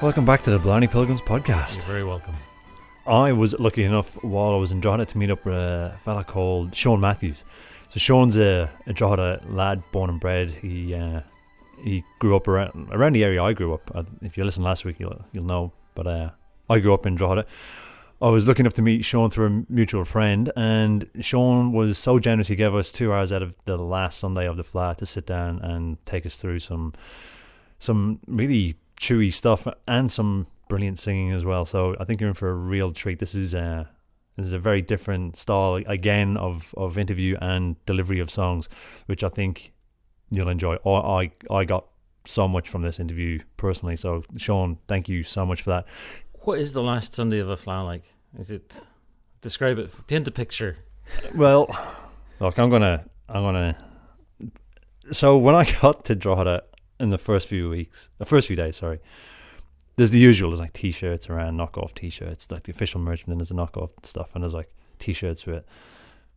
Welcome back to the Blarney Pilgrims podcast. You're very welcome. I was lucky enough while I was in Drogheda to meet up with a fella called Sean Mathews. So Sean's a Drogheda lad, born and bred. He grew up around the area I grew up. If you listened last week, you'll know. But I grew up in Drogheda. I was lucky enough to meet Sean through a mutual friend, and Sean was so generous. He gave us 2 hours out of the last Sunday of the flat to sit down and take us through some really chewy stuff and some brilliant singing as well. So I think you're in for a real treat. This is a very different style again of interview and delivery of songs, which I think you'll enjoy. I got so much from this interview personally. So Sean, thank you so much for that. What is the last Sunday of a flat like? Is it? Describe it. Paint the picture. Well, look, I'm gonna. So when I got to Drogheda in the first few days, sorry, there's the usual. There's like t-shirts around, knockoff t-shirts, like the official merch, and then there's the knockoff stuff, and there's like t-shirts with it.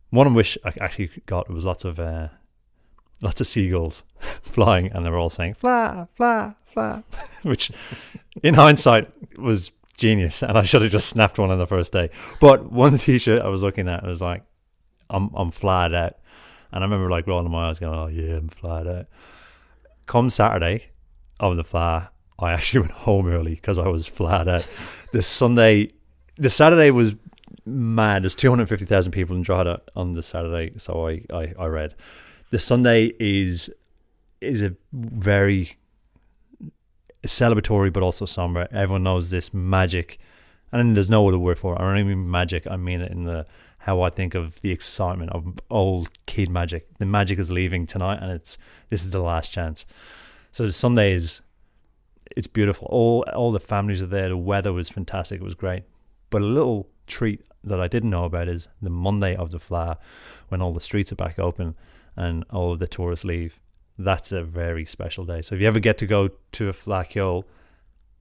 One of which I actually got was lots of seagulls flying, and they were all saying "fly, fly, fly," which, in hindsight, was genius, and I should have just snapped one on the first day. But one t-shirt I was looking at, it was like, I'm flat out, and I remember like rolling my eyes, going, "Oh yeah, I'm flat out." Come Saturday of the flat, I actually went home early because I was flat out. The Saturday was mad. There's 250,000 people in Drogheda on the Saturday, so I read. The Sunday is a very celebratory but also somber. Everyone knows this magic, and there's no other word for it. I don't mean magic, I mean it in how I think of the excitement of old kid magic. The magic is leaving tonight, and this is the last chance. So the Sunday it's beautiful. All the families are there. The weather was fantastic. It was great. But a little treat that I didn't know about is the Monday of the Fleadh, when all the streets are back open and all of the tourists leave. That's a very special day. So if you ever get to go to a Fleadh,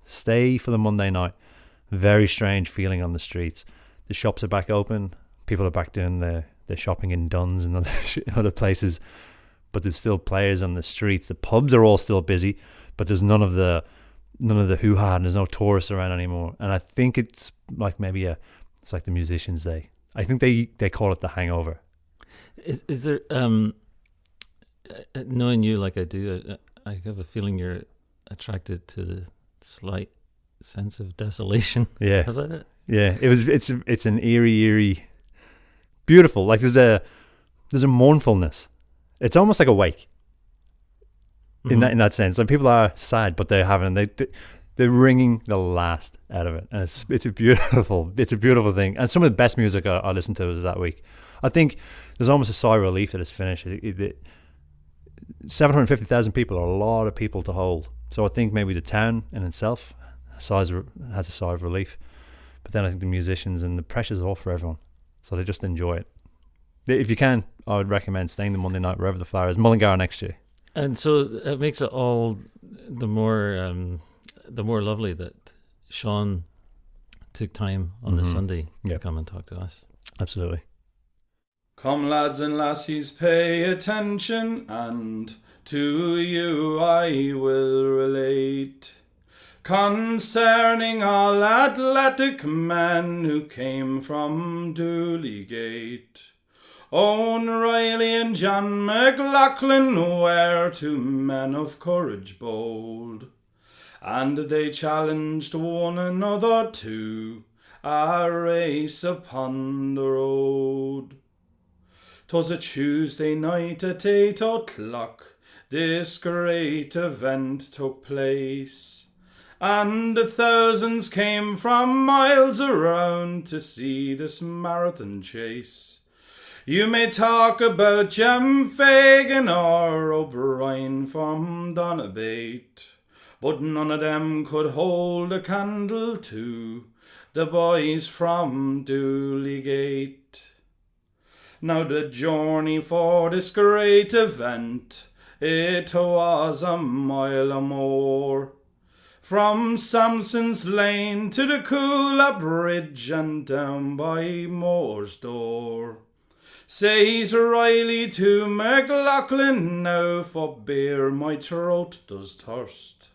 stay for the Monday night. Very strange feeling on the streets. The shops are back open. People are back doing their shopping in Duns and other places. But there's still players on the streets. The pubs are all still busy, but there's none of the hoo-ha, and there's no tourists around anymore. And I think it's like it's like the Musicians' Day. I think they call it the hangover. Is there knowing you like I do, I have a feeling you're attracted to the slight sense of desolation. Yeah, about it. Yeah, it's an eerie, beautiful. Like there's a mournfulness. It's almost like a wake. In that sense, and people are sad, but they're wringing the last out of it, and it's a beautiful thing. And some of the best music I listened to was that week. I think there's almost a sigh of relief that it's finished. 750,000 people are a lot of people to hold, so I think maybe the town in itself has a sigh of relief. But then I think the musicians and the pressure's off for everyone, so they just enjoy it. If you can, I would recommend staying the Monday night wherever the Fleadh is. Mullingar next year. And so it makes it all the more lovely that Sean took time on the Sunday to come and talk to us. Absolutely. Come lads and lassies, pay attention, and to you I will relate concerning all athletic men who came from Dooley Gate. Owen Riley and John McLaughlin were two men of courage bold, and they challenged one another to a race upon the road. 'Twas a Tuesday night at 8 o'clock, this great event took place, and thousands came from miles around to see this marathon chase. You may talk about Jem Fagan or O'Brien from Donabate, but none of them could hold a candle to the boys from Dooley Gate. Now the journey for this great event, it was a mile or more, from Samson's Lane to the Coola Bridge and down by Moore's Door. Says Riley to McLaughlin, now for beer my throat does thirst.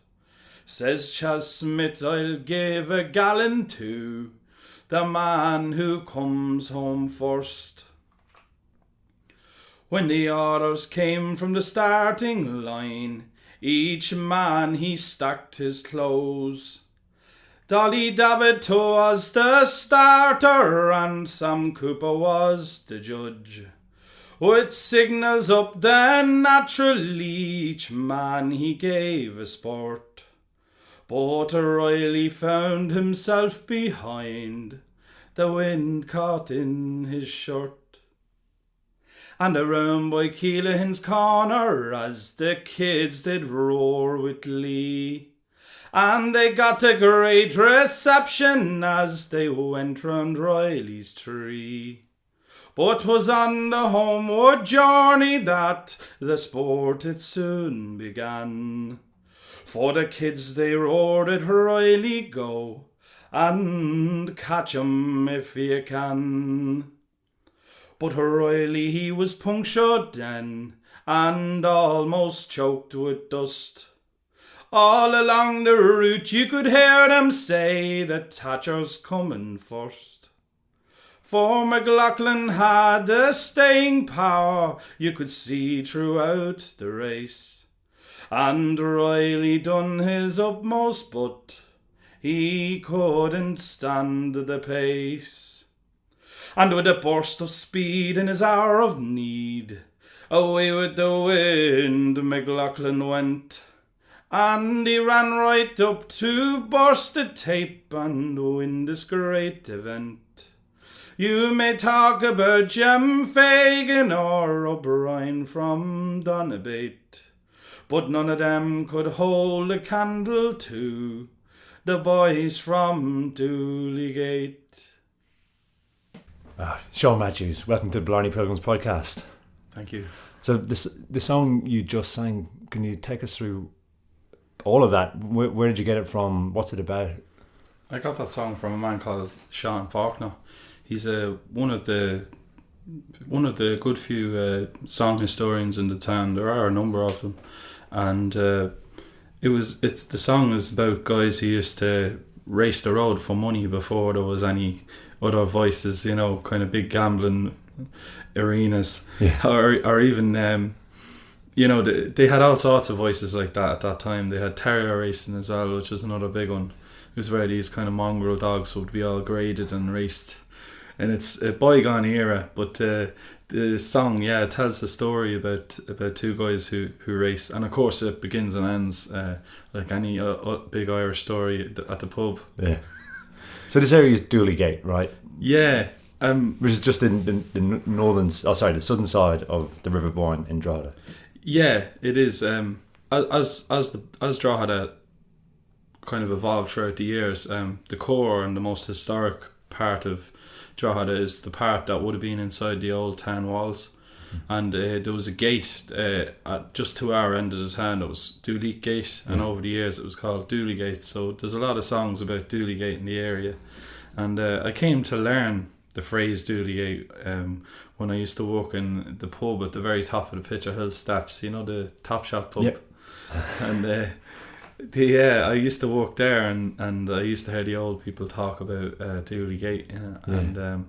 Says Chas Smith, I'll give a gallon to the man who comes home first. When the orders came from the starting line, each man he stacked his clothes. Dolly David was the starter and Sam Cooper was the judge. With signals up then naturally each man he gave a sport. But O'Reilly found himself behind, the wind caught in his shirt. And around by Keelahan's corner as the kids did roar with glee. And they got a great reception as they went round Riley's tree. But 'twas on the homeward journey that the sport it soon began. For the kids they roared at Riley, go and catch 'em if you can. But Riley he was punctured then and almost choked with dust. All along the route you could hear them say the Thatcher's coming first. For McLaughlin had the staying power you could see throughout the race. And Riley done his utmost but he couldn't stand the pace. And with a burst of speed in his hour of need, away with the wind McLaughlin went. And he ran right up to burst the tape and win this great event. You may talk about Jem Fagan or O'Brien from Donabate, but none of them could hold a candle to the boys from Dooley Gate. Sean Mathews, welcome to the Blarney Pilgrims podcast. Thank you. So the song you just sang, can you take us through all of that? Where did you get it from? What's it about? I got that song from a man called Sean Faulkner. He's one of the good few song historians in the town. There are a number of them, and the song is about guys who used to race the road for money before there was any other voices, you know, kind of big gambling arenas, or even you know, they had all sorts of voices like that at that time. They had terrier racing as well, which was another big one. It was where these kind of mongrel dogs would be all graded and raced. And it's a bygone era, but the song, it tells the story about two guys who race. And of course it begins and ends like any big Irish story at the pub. Yeah. So this area is Dooley Gate, right? Yeah. Which is just in the southern side of the River Boyne in Drogheda. Yeah, it is. As Drogheda kind of evolved throughout the years, the core and the most historic part of Drogheda is the part that would have been inside the old town walls. And there was a gate just to our end of the town. It was Dooley Gate, and over the years it was called Dooley Gate. So there's a lot of songs about Dooley Gate in the area. And I came to learn the phrase Dooley Gate when I used to walk in the pub at the very top of the Pitcher Hill steps, you know, the Top Shop pub. Yep. And I used to walk there, and I used to hear the old people talk about Dooley Gate, you know,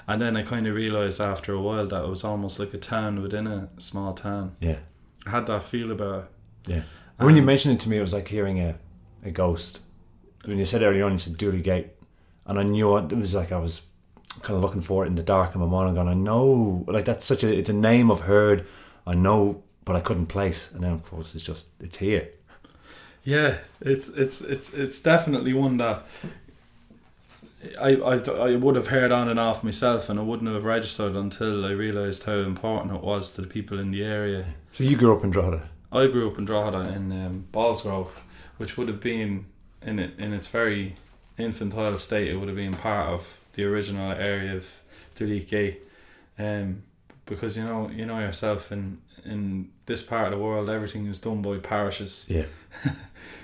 and then I kind of realised after a while that it was almost like a town within a small town. Yeah, I had that feel about it. Yeah, when you mentioned it to me, it was like hearing a ghost. When you said earlier on, you said Dooley Gate, and I knew it was like I was kind of looking for it in the dark in my mind and going, I know, like that's it's a name I've heard, I know, but I couldn't place. And then of course it's here. Yeah, it's definitely one that I would have heard on and off myself, and I wouldn't have registered until I realised how important it was to the people in the area. So you grew up in Drogheda? I grew up in Drogheda in Ballsgrove, which would have been in its very infantile state. It would have been part of the original area of Dooley Gate, because you know yourself, in this part of the world everything is done by parishes. Yeah.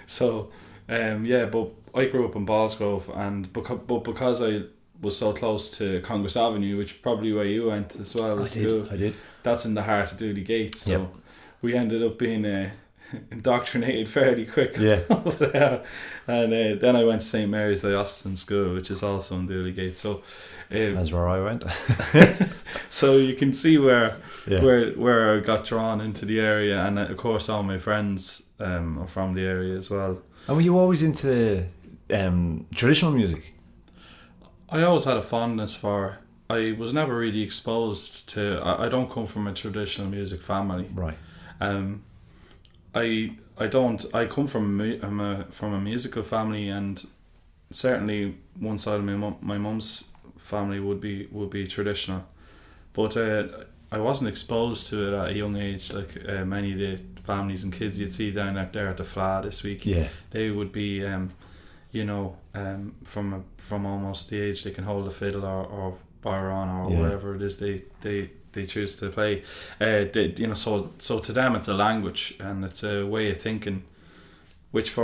So but I grew up in Ballsgrove, and because I was so close to Congress Avenue, which probably where you went as well. I did. That's in the heart of Dooley Gate. So we ended up being indoctrinated fairly quickly. Yeah. And then I went to St Mary's Diocesan School, which is also in Dooley. So that's where I went. so you can see where I got drawn into the area, and of course all my friends are from the area as well. And were you always into traditional music? I always had a fondness for. I was never really exposed to. I don't come from a traditional music family. Right. I don't. I come from a musical family, and certainly one side of my mum's family would be traditional, but I wasn't exposed to it at a young age. Like many of the families and kids you'd see down there at the Fla this week, they would be, from almost the age they can hold a fiddle or bodhrán or whatever it is they choose to play. So to them it's a language and it's a way of thinking, which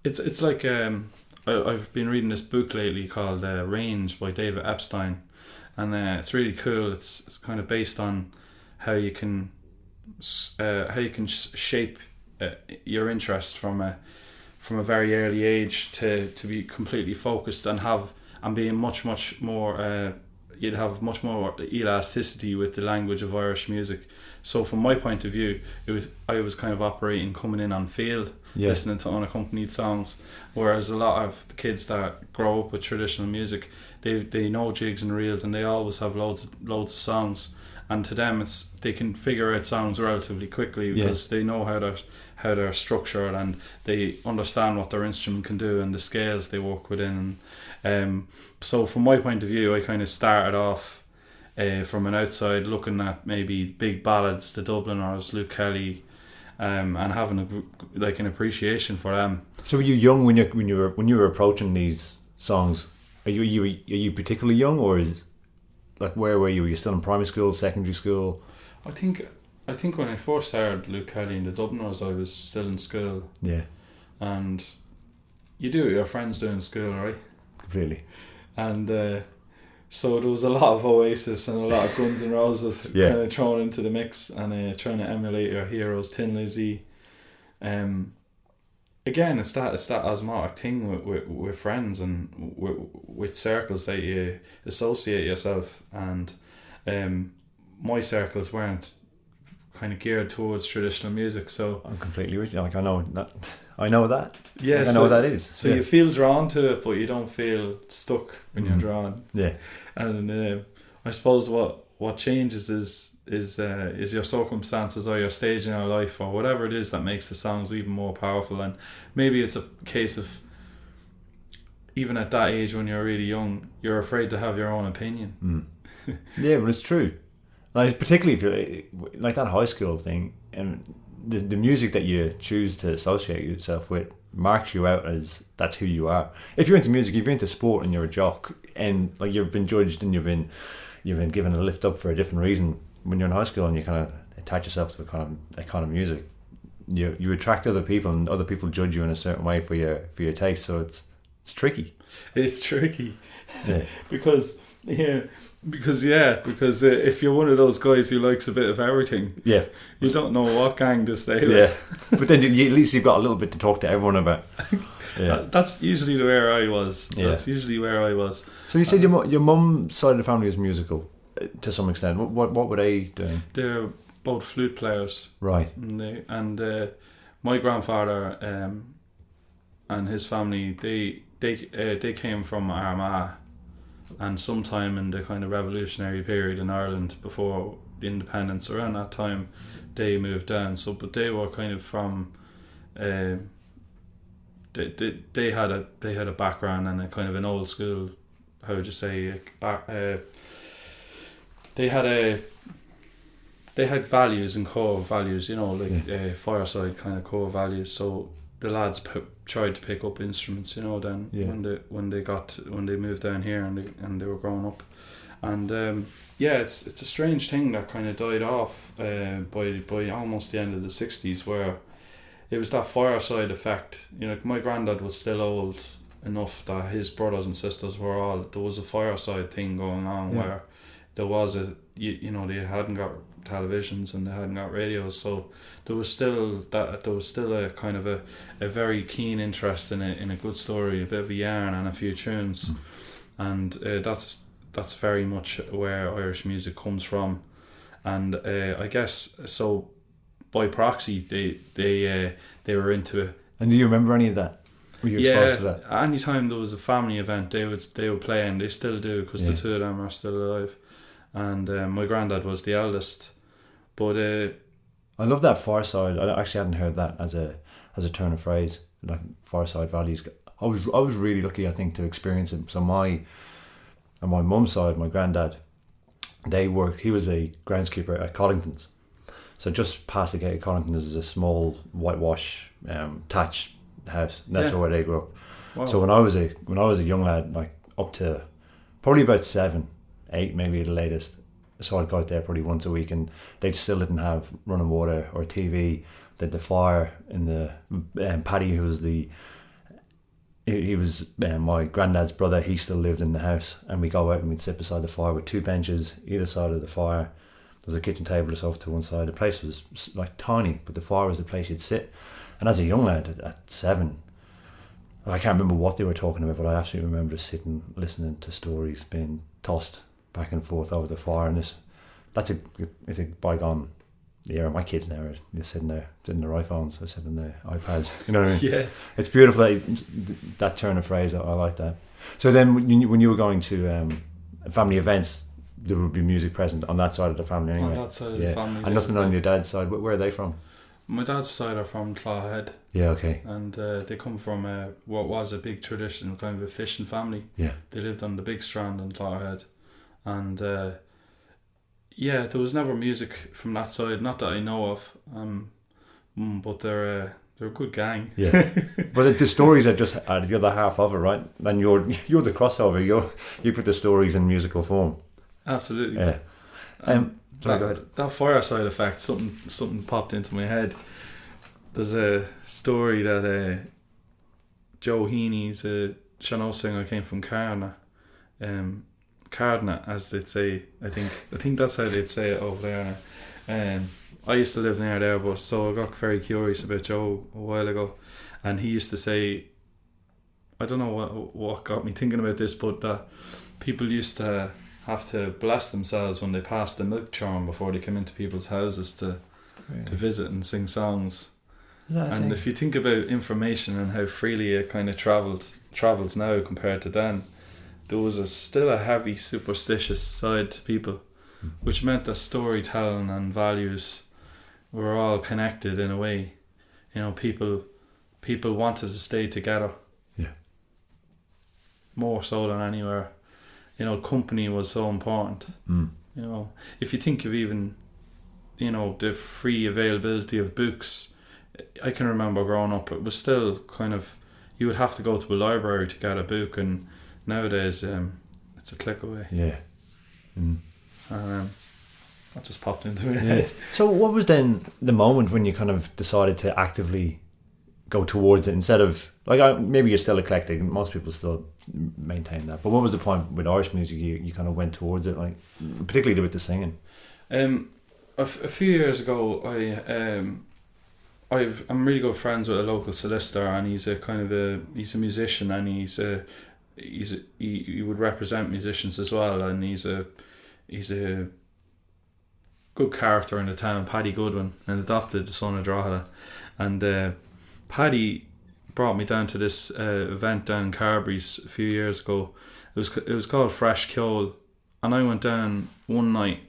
it's like I've been reading this book lately called Range by David Epstein, and it's really cool. It's kind of based on how you can shape your interest from a very early age to be completely focused and being much more you'd have much more elasticity with the language of Irish music. So from my point of view, I was kind of operating coming in on field, listening to unaccompanied songs, whereas a lot of the kids that grow up with traditional music, they know jigs and reels and they always have loads of songs, and to them they can figure out songs relatively quickly because they know how they're structured and they understand what their instrument can do and the scales they work within. So from my point of view, I kind of started off from an outside looking at maybe big ballads, the Dubliners, Luke Kelly, and having an appreciation for them. So were you young when you were approaching these songs? Are you particularly young, or is like where were you? Were you still in primary school, secondary school? I think when I first started Luke Kelly and the Dubliners, I was still in school. Yeah. And you do what your friends do in school, right? Completely. And so there was a lot of Oasis and a lot of Guns N' Roses kind of thrown into the mix, and trying to emulate your heroes, Tin Lizzy. Again, it's that osmotic thing with friends and with circles that you associate yourself, and my circles weren't kind of geared towards traditional music, so I'm completely with you. Like I know that. Yeah, I know what that is. So you feel drawn to it, but you don't feel stuck when you're drawn. Yeah, and I suppose what changes is your circumstances or your stage in your life or whatever it is that makes the songs even more powerful. And maybe it's a case of even at that age when you're really young, you're afraid to have your own opinion. Yeah, but it's true. Like particularly if you're like that high school thing, and the music that you choose to associate yourself with marks you out as that's who you are. If you're into music, if you're into sport and you're a jock, and like you've been judged and you've been given a lift up for a different reason, when you're in high school and you kind of attach yourself to that kind of music, you attract other people, and other people judge you in a certain way for your taste. So it's tricky. It's tricky, because if you're one of those guys who likes a bit of everything, you don't know what gang to stay with. But then at least you've got a little bit to talk to everyone about. That's usually where I was. That's usually where I was. So you said your mum's side of the family is musical to some extent. What were they doing? They're both flute players, right? And my grandfather and his family, they came from Armagh. And sometime in the kind of revolutionary period in Ireland before the independence, around that time, they moved down. So, but they were kind of from, they had a background and a kind of an old school. How would you say? They had values and core values, fireside kind of core values. So the lads tried to pick up instruments, then when they moved down here and they were growing up, and it's a strange thing that kind of died off by almost the end of the 60s, where it was that fireside effect. My granddad was still old enough that his brothers and sisters there was a fireside thing going on where there was they hadn't got televisions and they hadn't got radios, so there was still a kind of a very keen interest in a good story, a bit of a yarn and a few tunes, and that's very much where Irish music comes from, and I guess so by proxy they were into it. And do you remember any of that? Were you exposed to that? Anytime there was a family event, they would play, and they still do, because the two of them are still alive. And my granddad was the eldest, but I love that Fireside. I actually hadn't heard that as a turn of phrase, like Fireside values. I was really lucky, I think, to experience it. So on my mum's side, my granddad, he was a groundskeeper at Collington's. So just past the gate of Collington is a small whitewash thatched house. And that's where they grew up. Wow. So when I was a young lad, like up to probably about 7, 8, maybe at the latest, so I'd go out there probably once a week, and they still didn't have running water or TV. They had the fire in the Paddy, who was he was my granddad's brother. He still lived in the house, and we'd go out and we'd sit beside the fire with 2 benches either side of the fire. There was a kitchen table just off to one side. The place was like tiny, but the fire was the place you'd sit. And as a young lad at 7, I can't remember what they were talking about, but I absolutely remember just sitting, listening to stories being tossed back and forth over the fire. And it's a bygone era. My kids now are just sitting there in their iPhones, or sitting in their iPads. You know what I mean? Yeah. It's beautiful that turn of phrase. I like that. So then, when you were going to family events, there would be music present on that side of the family anyway. On that side of the family. And nothing on your dad's side. Where are they from? My dad's side are from Drogheda. Yeah, okay. And they come from what was a big traditional kind of a fishing family. Yeah. They lived on the big strand in Drogheda. And there was never music from that side, not that I know of. But they're a good gang. Yeah. But the stories are just the other half of it, right? And you're the crossover. You put the stories in musical form. Absolutely. Yeah. That fireside effect, something popped into my head. There's a story that Joe Heaney's a sean-nós singer, came from Cardna, as they'd say. I think that's how they'd say it over there. I used to live near there, but so I got very curious about Joe a while ago, and he used to say, I don't know what got me thinking about this, but that people used to have to bless themselves when they passed the milk churn before they came into people's houses to visit and sing songs. And if you think about information and how freely it kind of travels now compared to then, there was still a heavy superstitious side to people, which meant that storytelling and values were all connected in a way. You know, people wanted to stay together. Yeah. More so than anywhere. You know, company was so important. You know, if you think of even, you know, the free availability of books, I can remember growing up, it was still kind of, you would have to go to a library to get a book, and nowadays it's a click away. Yeah. That just popped into my head. So what was then the moment when you kind of decided to actively go towards it, instead of, like, maybe you're still eclectic, and most people still maintain that, but what was the point with Irish music you kind of went towards it, like particularly with the singing? A few years ago, I'm really good friends with a local solicitor, and he's a musician, and he would represent musicians as well, and he's a good character in the town, Paddy Goodwin, an adopted son of Drogheda, and Paddy brought me down to this event down in Carberry's a few years ago. It was called Fresh Ceol, and I went down one night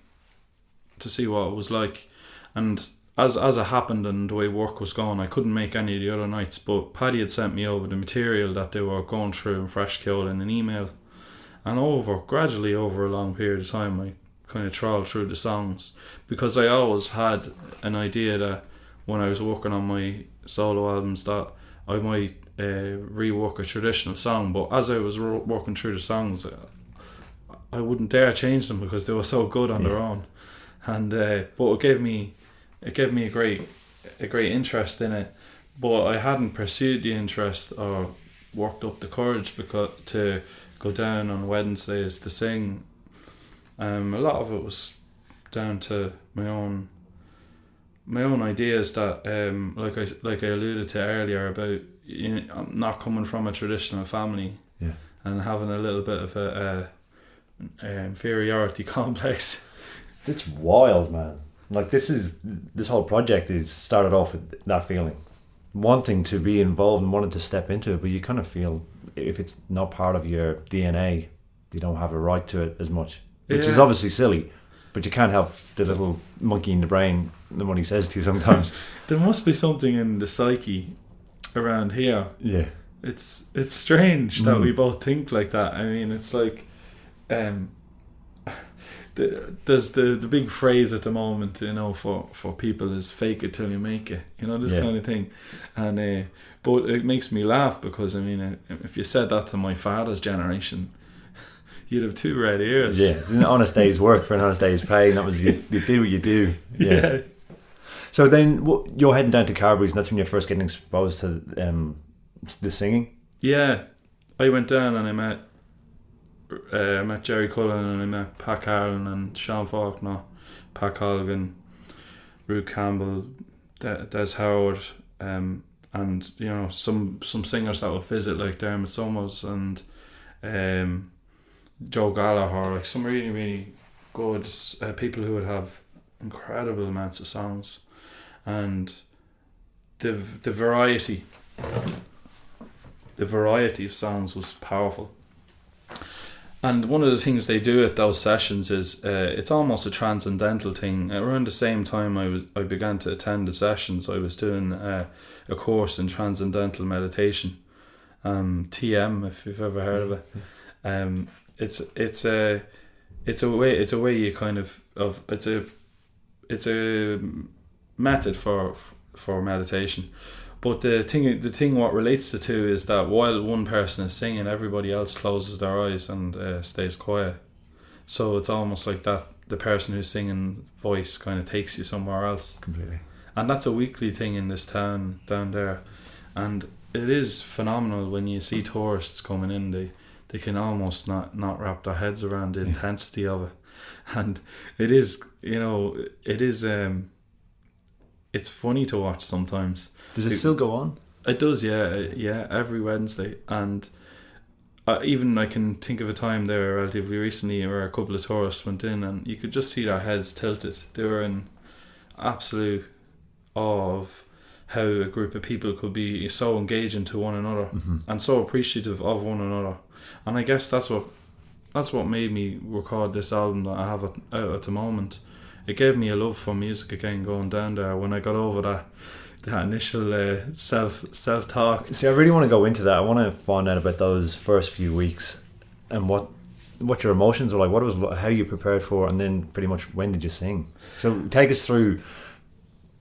to see what it was like. And as it happened and the way work was going, I couldn't make any of the other nights. But Paddy had sent me over the material that they were going through in Fresh Ceol in an email, and gradually over a long period of time, I kind of trawled through the songs, because I always had an idea that when I was working on my solo albums that I might rework a traditional song, but as I was working through the songs, I wouldn't dare change them because they were so good on their own. And but it gave me a great interest in it, but I hadn't pursued the interest or worked up the courage to go down on Wednesdays to sing. A lot of it was down to my own ideas that like I alluded to earlier about I'm not coming from a traditional family, and having a little bit of a inferiority complex. It's wild, man. Like this whole project is started off with that feeling, wanting to be involved and wanting to step into it, but you kind of feel if it's not part of your DNA, you don't have a right to it as much, which is obviously silly, but you can't help the little monkey in the brain and what he says to you sometimes. There must be something in the psyche around here. Yeah, it's strange that we both think like that. I mean, it's like there's the big phrase at the moment, for people is fake it till you make it, this kind of thing, and but it makes me laugh because I mean, if you said that to my father's generation, you'd have 2 red ears. Yeah, it's an honest day's work for an honest day's pay, and that was you do what you do. Yeah. So then you're heading down to Carberry's, and that's when you're first getting exposed to the singing. Yeah, I went down and I met Jerry Cullen, and I met Pat Carlin and Sean Faulkner, Pat Colgan, Ruth Campbell, Des Howard, and some singers that would visit, like Dermot Summers and Joe Gallagher, like some really, really good people who would have incredible amounts of songs, and the variety of songs was powerful. And one of the things they do at those sessions is it's almost a transcendental thing. Around the same time I began to attend the sessions, I was doing a course in transcendental meditation, TM, if you've ever heard of it. It's a way you kind of it's a method for meditation. But the thing what relates the two is that while one person is singing, everybody else closes their eyes and stays quiet. So it's almost like that the person who's singing voice kind of takes you somewhere else. Completely. And that's a weekly thing in this town down there. And it is phenomenal when you see tourists coming in. They can almost not wrap their heads around the intensity of it. And it is, it's funny to watch sometimes. Does it still go on? It does, yeah, every Wednesday. And even I can think of a time there relatively recently where a couple of tourists went in and you could just see their heads tilted. They were in absolute awe of how a group of people could be so engaging to one another and so appreciative of one another. And I guess that's what made me record this album that I have out at the moment. It gave me a love for music again going down there when I got over that initial self-talk. See, I really want to go into that. I want to find out about those first few weeks and what your emotions were like. How you prepared for it, and then pretty much when did you sing? So take us through.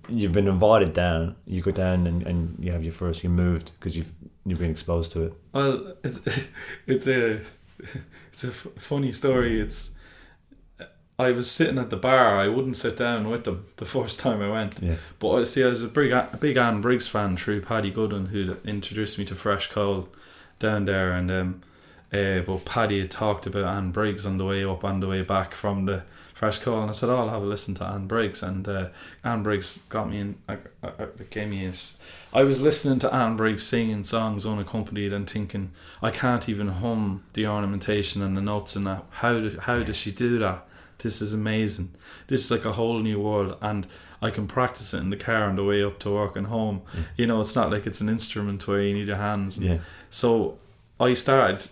You've been invited down. You go down and you have you moved because you've been exposed to it. Well, it's a funny story. I was sitting at the bar. I wouldn't sit down with them the first time I went. Yeah. But I was a big Anne Briggs fan through Paddy Goodwin, who introduced me to Fresh Coal down there. And but Paddy had talked about Anne Briggs on the way up and the way back from the Fresh Coal, and I said, I'll have a listen to Anne Briggs. And Anne Briggs got me in. I was listening to Anne Briggs singing songs unaccompanied and thinking, I can't even hum the ornamentation and the notes in that. How does she do that? This is amazing. This is like a whole new world, and I can practice it in the car on the way up to work and home. It's not like it's an instrument where you need your hands. So I started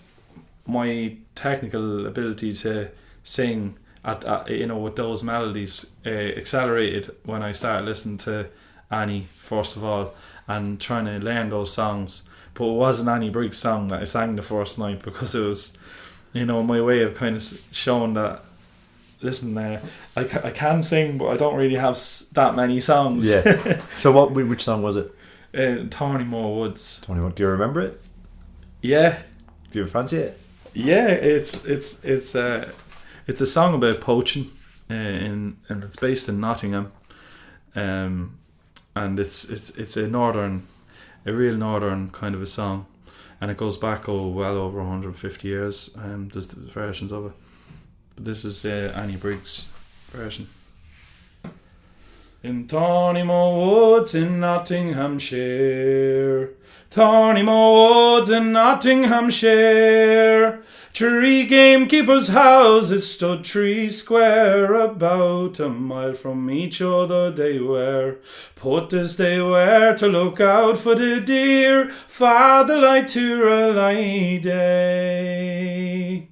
my technical ability to sing at with those melodies accelerated when I started listening to Annie first of all and trying to learn those songs. But it was an Annie Briggs song that I sang the first night because it was, my way of kind of showing that. Listen, I can sing, but I don't really have that many songs. Yeah. So which song was it? Thorneymoor Woods. Thorneymoor. Do you remember it? Yeah. Do you fancy it? Yeah, it's a song about poaching, and it's based in Nottingham, and it's a real northern kind of a song, and it goes back well over 150 years. There's versions of it. but this is the Annie Briggs version. In Thorneymoor woods in Nottinghamshire, Thorneymoor woods in Nottinghamshire, 3 gamekeepers' houses stood 3 square, about a mile from each other they were, put as they were to look out for the deer, farther light to rely day.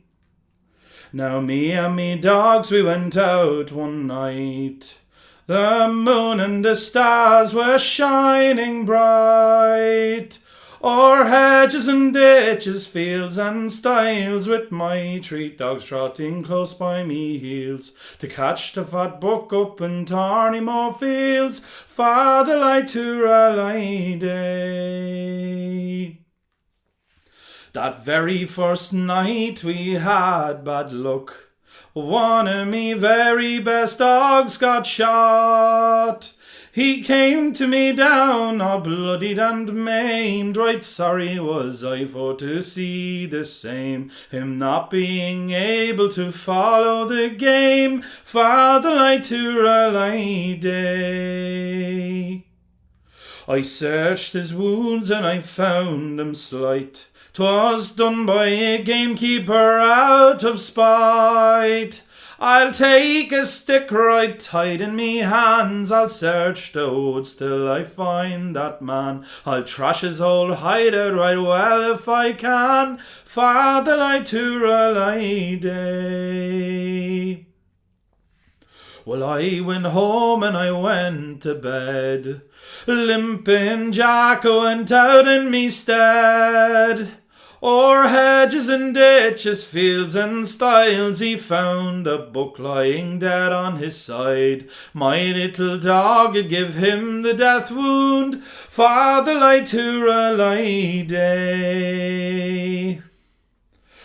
Now me and me dogs we went out one night, the moon and the stars were shining bright, o'er hedges and ditches, fields and stiles, with my 3 dogs trotting close by me heels, to catch the fat buck up in Thorneymoor fields, farther light to rally day. That very first night we had bad luck. One of me very best dogs got shot. He came to me down all bloodied and maimed. Right sorry was I for to see the same, him not being able to follow the game, farther light to rally day. I searched his wounds and I found them slight. 'Twas done by a gamekeeper out of spite. I'll take a stick right tight in me hands, I'll search the woods till I find that man, I'll trash his old hide out right well if I can, farther light to rally day. Well, I went home and I went to bed, limping Jack went out in me stead. O'er hedges and ditches, fields and stiles, he found a buck lying dead on his side. My little dog had give him the death wound, farther light to rally day.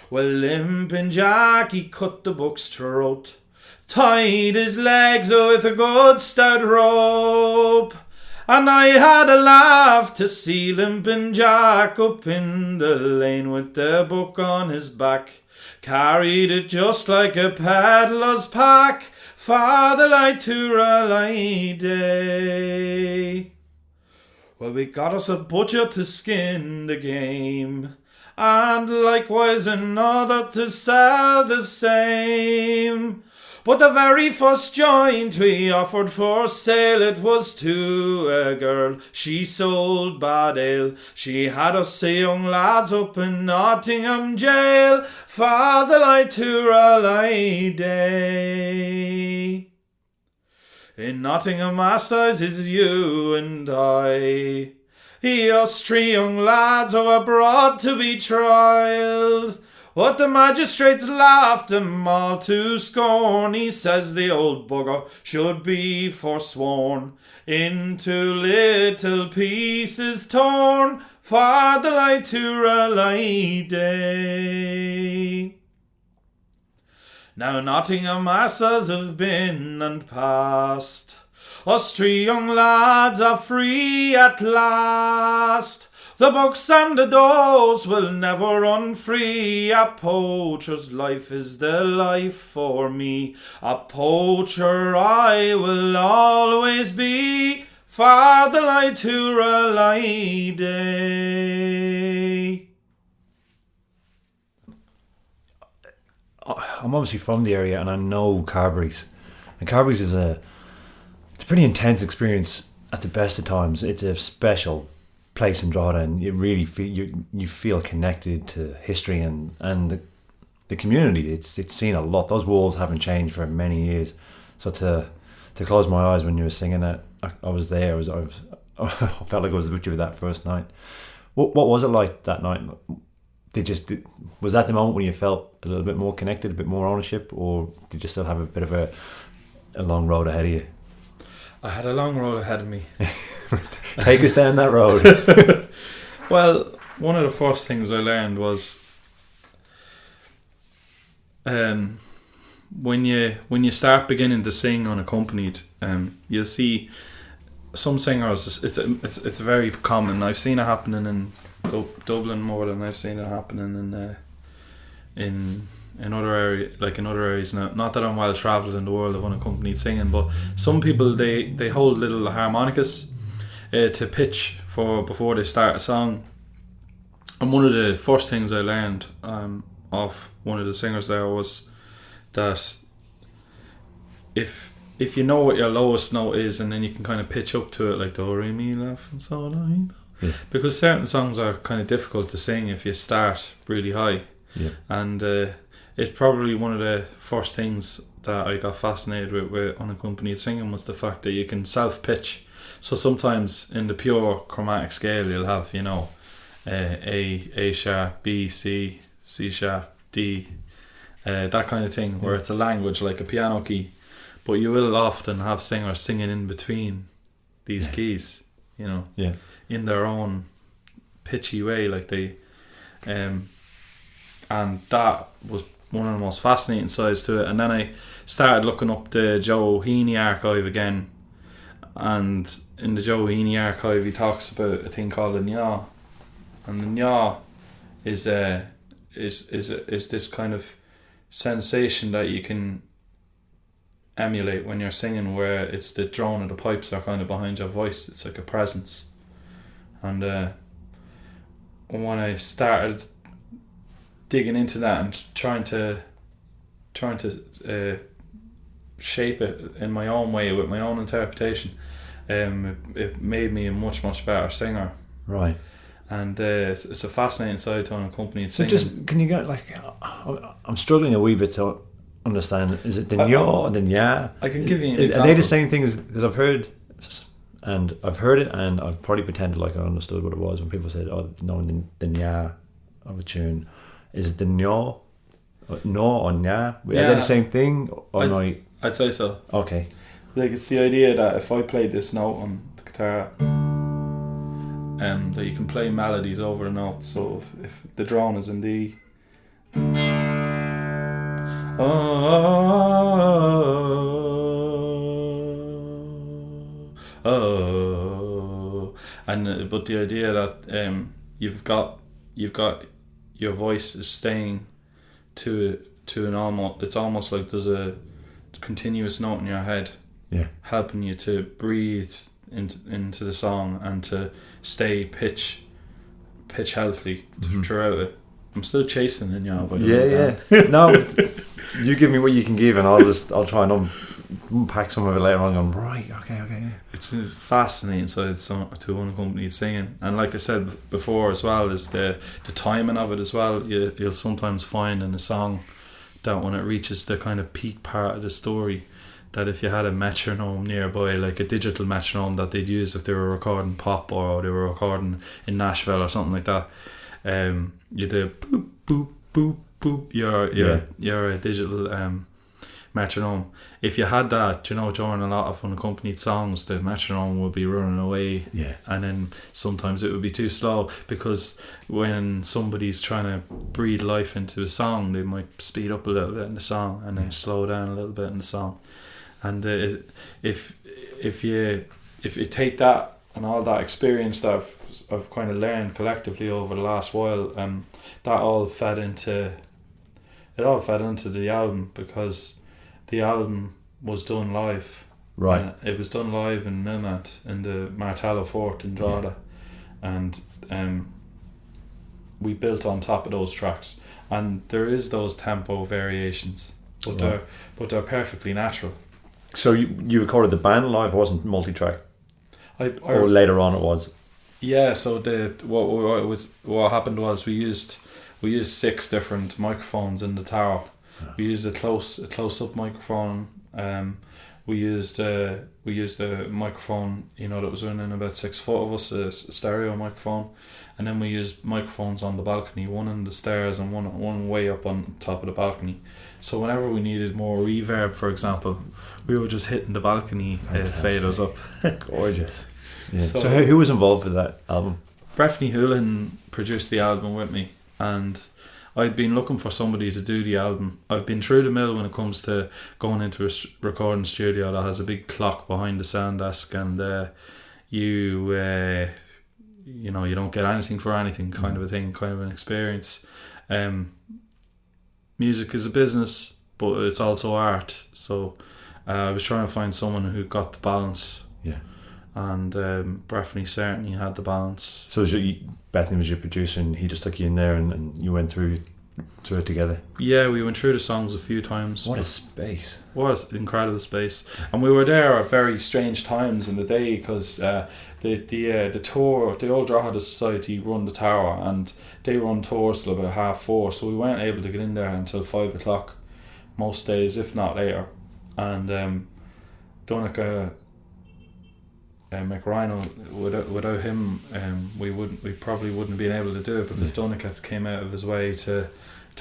Well, limping Jack, he cut the buck's throat, tied his legs with a good stout rope, and I had a laugh to see limping Jack up in the lane with the book on his back. Carried it just like a peddler's pack, farther light to rally day. Well, we got us a butcher to skin the game, and likewise another to sell the same. But the very first joint we offered for sale, it was to a girl, she sold bad ale. She had us young lads up in Nottingham jail, farther light to rally day. In Nottingham assizes you and I, us 3 young lads who were brought to be tried. But the magistrates laughed them all to scorn. He says the old bugger should be forsworn, into little pieces torn, farther light to rally day. Now Nottingham asses have been and passed, us 3 young lads are free at last. The bucks and the does will never run free. A poacher's life is the life for me. A poacher I will always be, farther light to rally day. I'm obviously from the area and I know Carberry's. And Carberry's it's a pretty intense experience at the best of times. It's a special place in Drogheda, and you really feel you feel connected to history and the community. It's seen a lot. Those walls haven't changed for many years. So to close my eyes when you were singing it, I was there. I felt like I was with you that first night. What was it like that night? Was that the moment when you felt a little bit more connected, a bit more ownership, or did you still have a bit of a long road ahead of you? I had a long road ahead of me. Take us down that road. Well, one of the first things I learned was when you start beginning to sing unaccompanied, you'll see some singers. It's very common. I've seen it happening in Dublin more than I've seen it happening in other areas. Not that I'm well travelled in the world of unaccompanied singing, but some people they hold little harmonicas to pitch for before they start a song. And one of the first things I learned of one of the singers there was that if you know what your lowest note is, and then you can kind of pitch up to it, like do re mi la fa sol la do, because certain songs are kind of difficult to sing if you start really high. And it's probably one of the first things that I got fascinated with unaccompanied singing was the fact that you can self pitch. So sometimes in the pure chromatic scale you'll have, you know, A sharp, B, C sharp, D, that kind of thing, where it's a language like a piano key, but you will often have singers singing in between these keys, you know, in their own pitchy way, like they, and that was one of the most fascinating sides to it. And then I started looking up the Joe Heaney archive again, and in the Joe Heaney archive he talks about a thing called a nya, and the nya is this kind of sensation that you can emulate when you're singing, where it's the drone of the pipes are kind of behind your voice. It's like a presence. And when I started digging into that and trying to shape it in my own way with my own interpretation, it made me a much better singer. Right. And it's a fascinating side to unaccompanied singing. So just, can you get, like, I'm struggling a wee bit to understand, is it the nya or the nya? I can give you an example. Are they the same thing as, because I've heard it and I've probably pretended like I understood what it was when people said, oh, no, the nya of a tune. Is it the nya? No or nya? Are they the same thing? Or I'd say so. Okay. Like, it's the idea that if I played this note on the guitar, that you can play melodies over the notes. So if the drone is in D, and but the idea that you've got your voice is staying to an almost, it's almost like there's a continuous note in your head, helping you to breathe into the song and to stay pitch healthy throughout it. I'm still chasing it now, but no, you give me what you can give, and I'll try and unpack some of it later on. I'm right, okay. It's a fascinating side to unaccompanied singing, and like I said before as well, is the timing of it as well. You'll sometimes find in a song that when it reaches the kind of peak part of the story, that if you had a metronome nearby, like a digital metronome that they'd use if they were recording pop or they were recording in Nashville or something like that, you do boop boop boop boop your digital metronome. If you had that, you know, during a lot of unaccompanied songs, the metronome would be running away, and then sometimes it would be too slow, because when somebody's trying to breathe life into a song, they might speed up a little bit in the song and then slow down a little bit in the song. And if you take that and all that experience that I've kind of learned collectively over the last while, that all fed into the album, because the album was done live. Right. It was done live in Milmont in the Martello Fort in Drogheda, and we built on top of those tracks, and there is those tempo variations, but they're perfectly natural. So you recorded the band live, wasn't multi-track? Or later on it was? Yeah, so what happened was we used 6 different microphones in the tower. We used a close-up microphone. We used a microphone, you know, that was within about 6 foot of us, a stereo microphone, and then we used microphones on the balcony, one on the stairs and one way up on top of the balcony. So whenever we needed more reverb, for example, we were just hitting the balcony faders up. Gorgeous. Yeah. So who was involved with that album? Breffney Hoolan produced the album with me, and I'd been looking for somebody to do the album. I've been through the mill when it comes to going into a recording studio that has a big clock behind the sound desk, and you don't get anything for anything, kind of a thing, kind of an experience. music is a business, but it's also art. So I was trying to find someone who got the balance. Yeah. And Bethany certainly had the balance. So Bethany was your producer, and he just took you in there, and you went through it together. Yeah, we went through the songs a few times. What a space! What an incredible space! And we were there at very strange times in the day, because the tour, the old Drogheda Society run the tower, and they run tours till about 4:30. So we weren't able to get in there until 5 o'clock most days, if not later. And Dominic. McRyan, without him, we probably wouldn't have been able to do it, because Dominic came out of his way to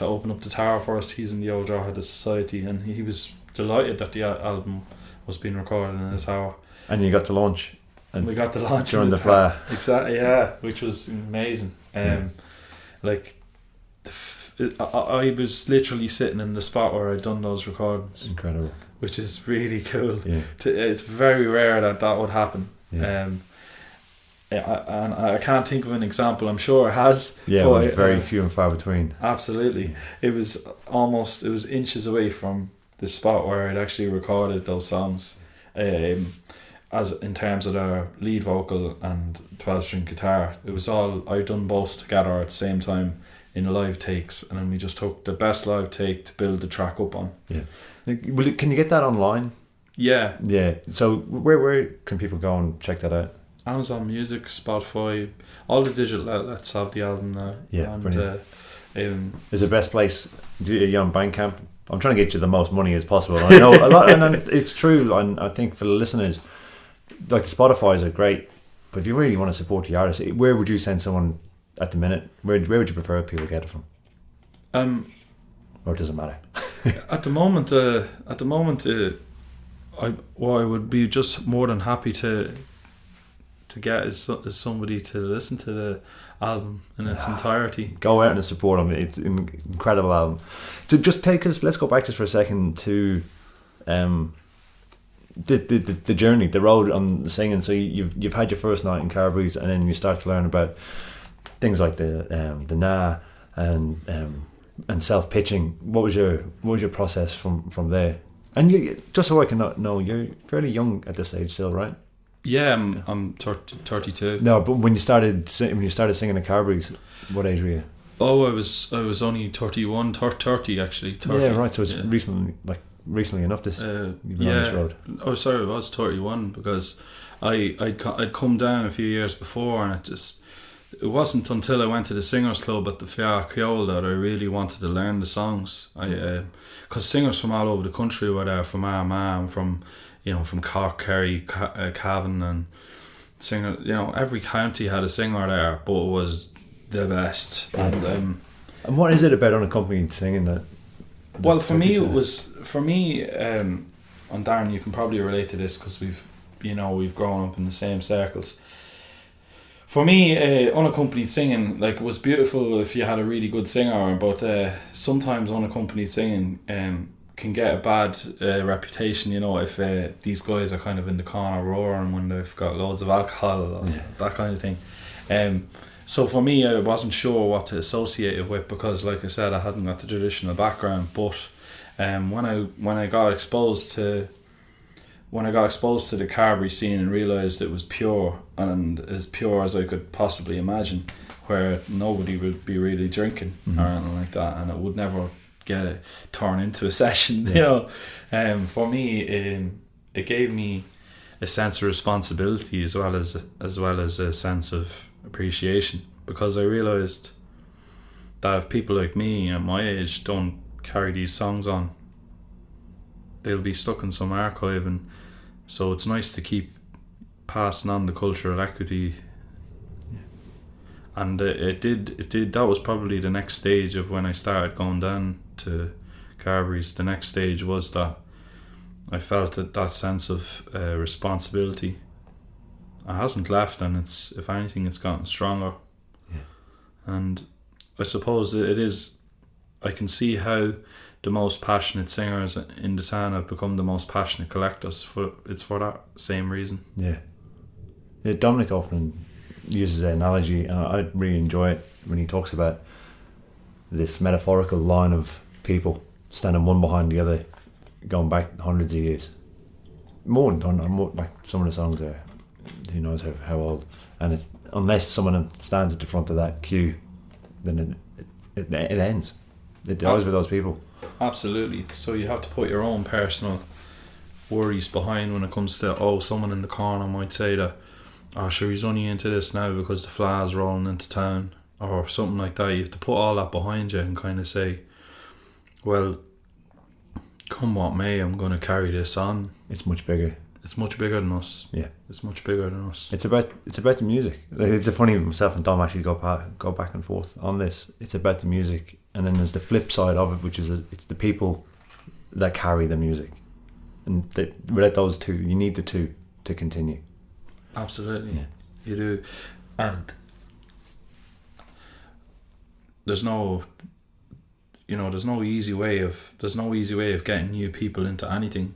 open up the tower for us. He's in the old Drogheda Society, and he was delighted that the album was being recorded in the tower. And you got to launch. And we got to launch during the flare. Exactly, yeah, which was amazing. I was literally sitting in the spot where I'd done those recordings. Incredible. Which is really cool. Yeah. It's very rare that would happen. Yeah. And I can't think of an example. I'm sure it has. Yeah, but very few and far between. Absolutely. Yeah. It was inches away from the spot where I'd actually recorded those songs. As in terms of their lead vocal and 12-string guitar, it was all, I'd done both together at the same time in live takes, and then we just took the best live take to build the track up on. Yeah. Can you get that online? Yeah. Yeah. So where can people go and check that out? Amazon Music, Spotify, all the digital outlets have the album now. Yeah, and brilliant. Is the best place? Are you on Bandcamp? I'm trying to get you the most money as possible. I know a lot, and it's true. And I think for the listeners, like the Spotify's are great, but if you really want to support the artist, where would you send someone at the minute? Where would you prefer people to get it from? Or does it matter? At the moment, I would be just more than happy to get is somebody to listen to the album in its entirety. Go out and support them. It's an incredible album. To just take us, let's go back just for a second to the journey, the road on singing. So you've had your first night in Carberry's, and then you start to learn about things like the nah and self pitching. What was your process from there? And you, just so I can know, you're fairly young at this age still, right? Yeah, I'm 32. No, but when you started singing at Carberry's, what age were you? Oh, I was only 31, 30 actually. 30. Yeah, right. So it's recently enough this you've been on this road. Oh, sorry, I was 31 because I'd come down a few years before, and it wasn't until I went to the singers club at the Fiar Ciol that I really wanted to learn the songs. Because singers from all over the country were there, from Armagh, from Cork, Kerry, Cavan, and singer. Every county had a singer there, but it was the best. And what is it about unaccompanied singing that? Well, for me, and Darren, you can probably relate to this because we've grown up in the same circles. For me, unaccompanied singing, it was beautiful if you had a really good singer, but sometimes unaccompanied singing can get a bad reputation, if these guys are kind of in the corner roaring when they've got loads of alcohol or that kind of thing. So for me, I wasn't sure what to associate it with because, like I said, I hadn't got the traditional background. But when I got exposed to the Carberry scene and realised it was pure and as pure as I could possibly imagine, where nobody would be really drinking or anything like that, and it would never get it turned into a session. For me, it gave me a sense of responsibility as well as a sense of appreciation, because I realised that if people like me at my age don't carry these songs on, they'll be stuck in some archive, and so it's nice to keep passing on the cultural equity. And it did. That was probably the next stage of when I started going down to Carberry's. The next stage was that I felt that sense of responsibility. It hasn't left, and it's, if anything, it's gotten stronger. Yeah. And I suppose it is. I can see how the most passionate singers in the town have become the most passionate collectors. It's for that same reason. Yeah. Dominic often uses an analogy, and I really enjoy it when he talks about this metaphorical line of people standing one behind the other, going back hundreds of years. More like some of the songs are, who knows how old. And it's, unless someone stands at the front of that queue, then it ends. It dies with those people. Absolutely. So you have to put your own personal worries behind when it comes to, someone in the corner might say that, sure, he's only into this now because the fly's rolling into town, or something like that. You have to put all that behind you and kind of say, well, come what may, I'm going to carry this on. It's much bigger. It's much bigger than us. Yeah, it's much bigger than us. It's about the music. It's a funny, myself and Dom actually go back and forth on this. It's about the music, and then there's the flip side of it, which is it's the people that carry the music, and without those two, you need the two to continue. Absolutely, yeah. You do, and there's no easy way of getting new people into anything.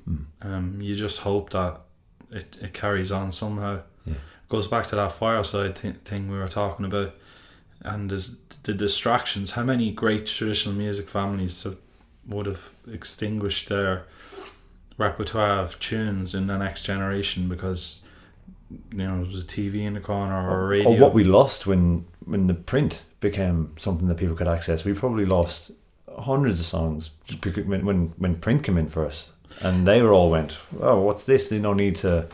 You just hope that it carries on somehow. Yeah. It goes back to that fireside thing we were talking about, and there's the distractions. How many great traditional music families would have extinguished their repertoire of tunes in the next generation because there was a TV in the corner or a radio. Or what we lost when the print became something that people could access. We probably lost hundreds of songs when print came in for us, and they all went, oh, what's this? They don't need to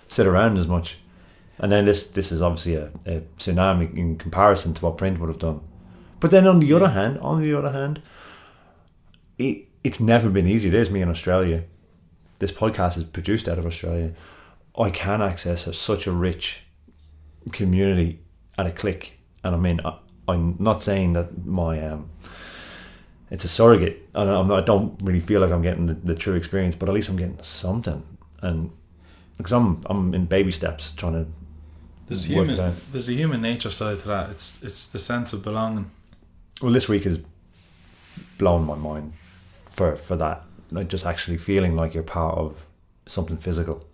sit around as much. And then this is obviously a tsunami in comparison to what print would have done. But then on the other hand, it's never been easier. There's me in Australia. This podcast is produced out of Australia. I can access such a rich community at a click. And I mean, I'm not saying that my it's a surrogate, and I don't really feel like I'm getting the true experience, but at least I'm getting something. And because I'm in baby steps trying to work it out. There's a human nature side to that. It's the sense of belonging. Well, this week has blown my mind for that. Like just actually feeling like you're part of something physical.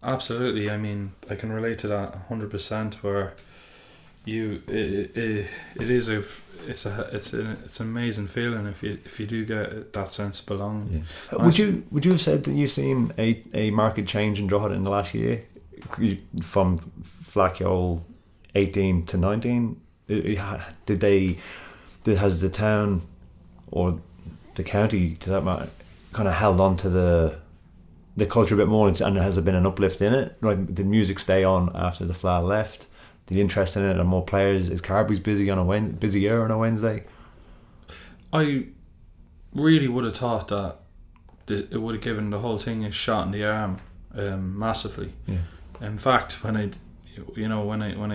Absolutely. I mean, I can relate to that 100%. Where it's an amazing feeling if you do get that sense of belonging. Yeah. Would you have said that you've seen a market change in Drogheda in the last year from Flackyol 18 to 19? Has the town or the county, to that matter, kind of held on to the culture a bit more, and has there been an uplift in it? Like, did music stay on after the Fla left? The interest in it and more players? Is Carberry's busier on a Wednesday? I really would have thought that it would have given the whole thing a shot in the arm, massively. Yeah. In fact, when I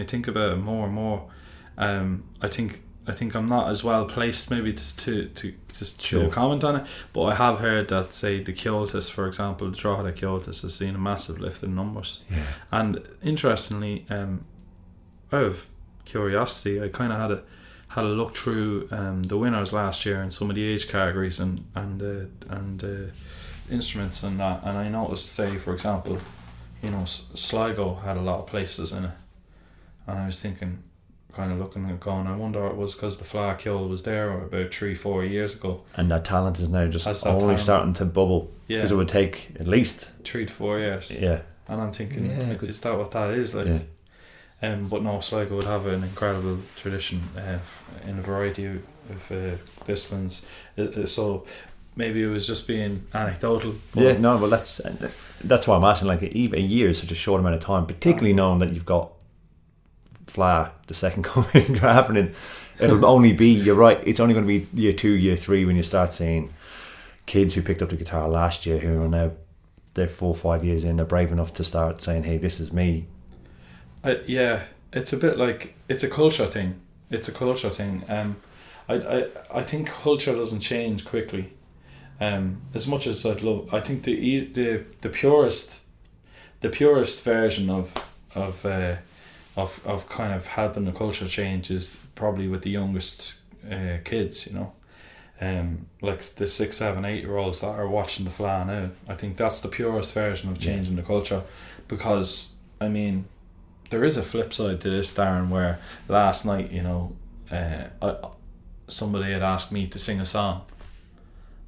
think about it more and more, I think I'm not as well placed maybe to comment on it, but I have heard that, say, the Kyotis, for example, the Drogheda Kyotis has seen a massive lift in numbers. Yeah. And interestingly, out of curiosity, I kind of had a look through the winners last year in some of the age categories and instruments and that, and I noticed, say, for example, Sligo had a lot of places in it, and I was thinking, kind of looking and going, I wonder it was because the Fla Kill was there about 3-4 years ago, and that talent is now just only starting to bubble. Yeah, because it would take at least 3 to 4 years. Yeah, and I'm thinking, is that what that is like? Yeah. But no, Sligo would have an incredible tradition in a variety of disciplines. So maybe it was just being anecdotal. Yeah, no, well that's why I'm asking. Like, a year is such a short amount of time, particularly knowing that you've got Fla, the second coming, happening. It'll only be, you're right, it's only going to be year 2, year 3 when you start seeing kids who picked up the guitar last year who are now, they're 4 or 5 years in, they're brave enough to start saying, hey, this is me. Yeah, it's a bit like, it's a culture thing. I think culture doesn't change quickly. As much as I'd love, I think the purest version of kind of helping the culture change is probably with the youngest kids, like the 6, 7, 8-year-olds that are watching the Fla now. I think that's the purest version of changing the culture, because I mean, there is a flip side to this, Darren, where last night, somebody had asked me to sing a song,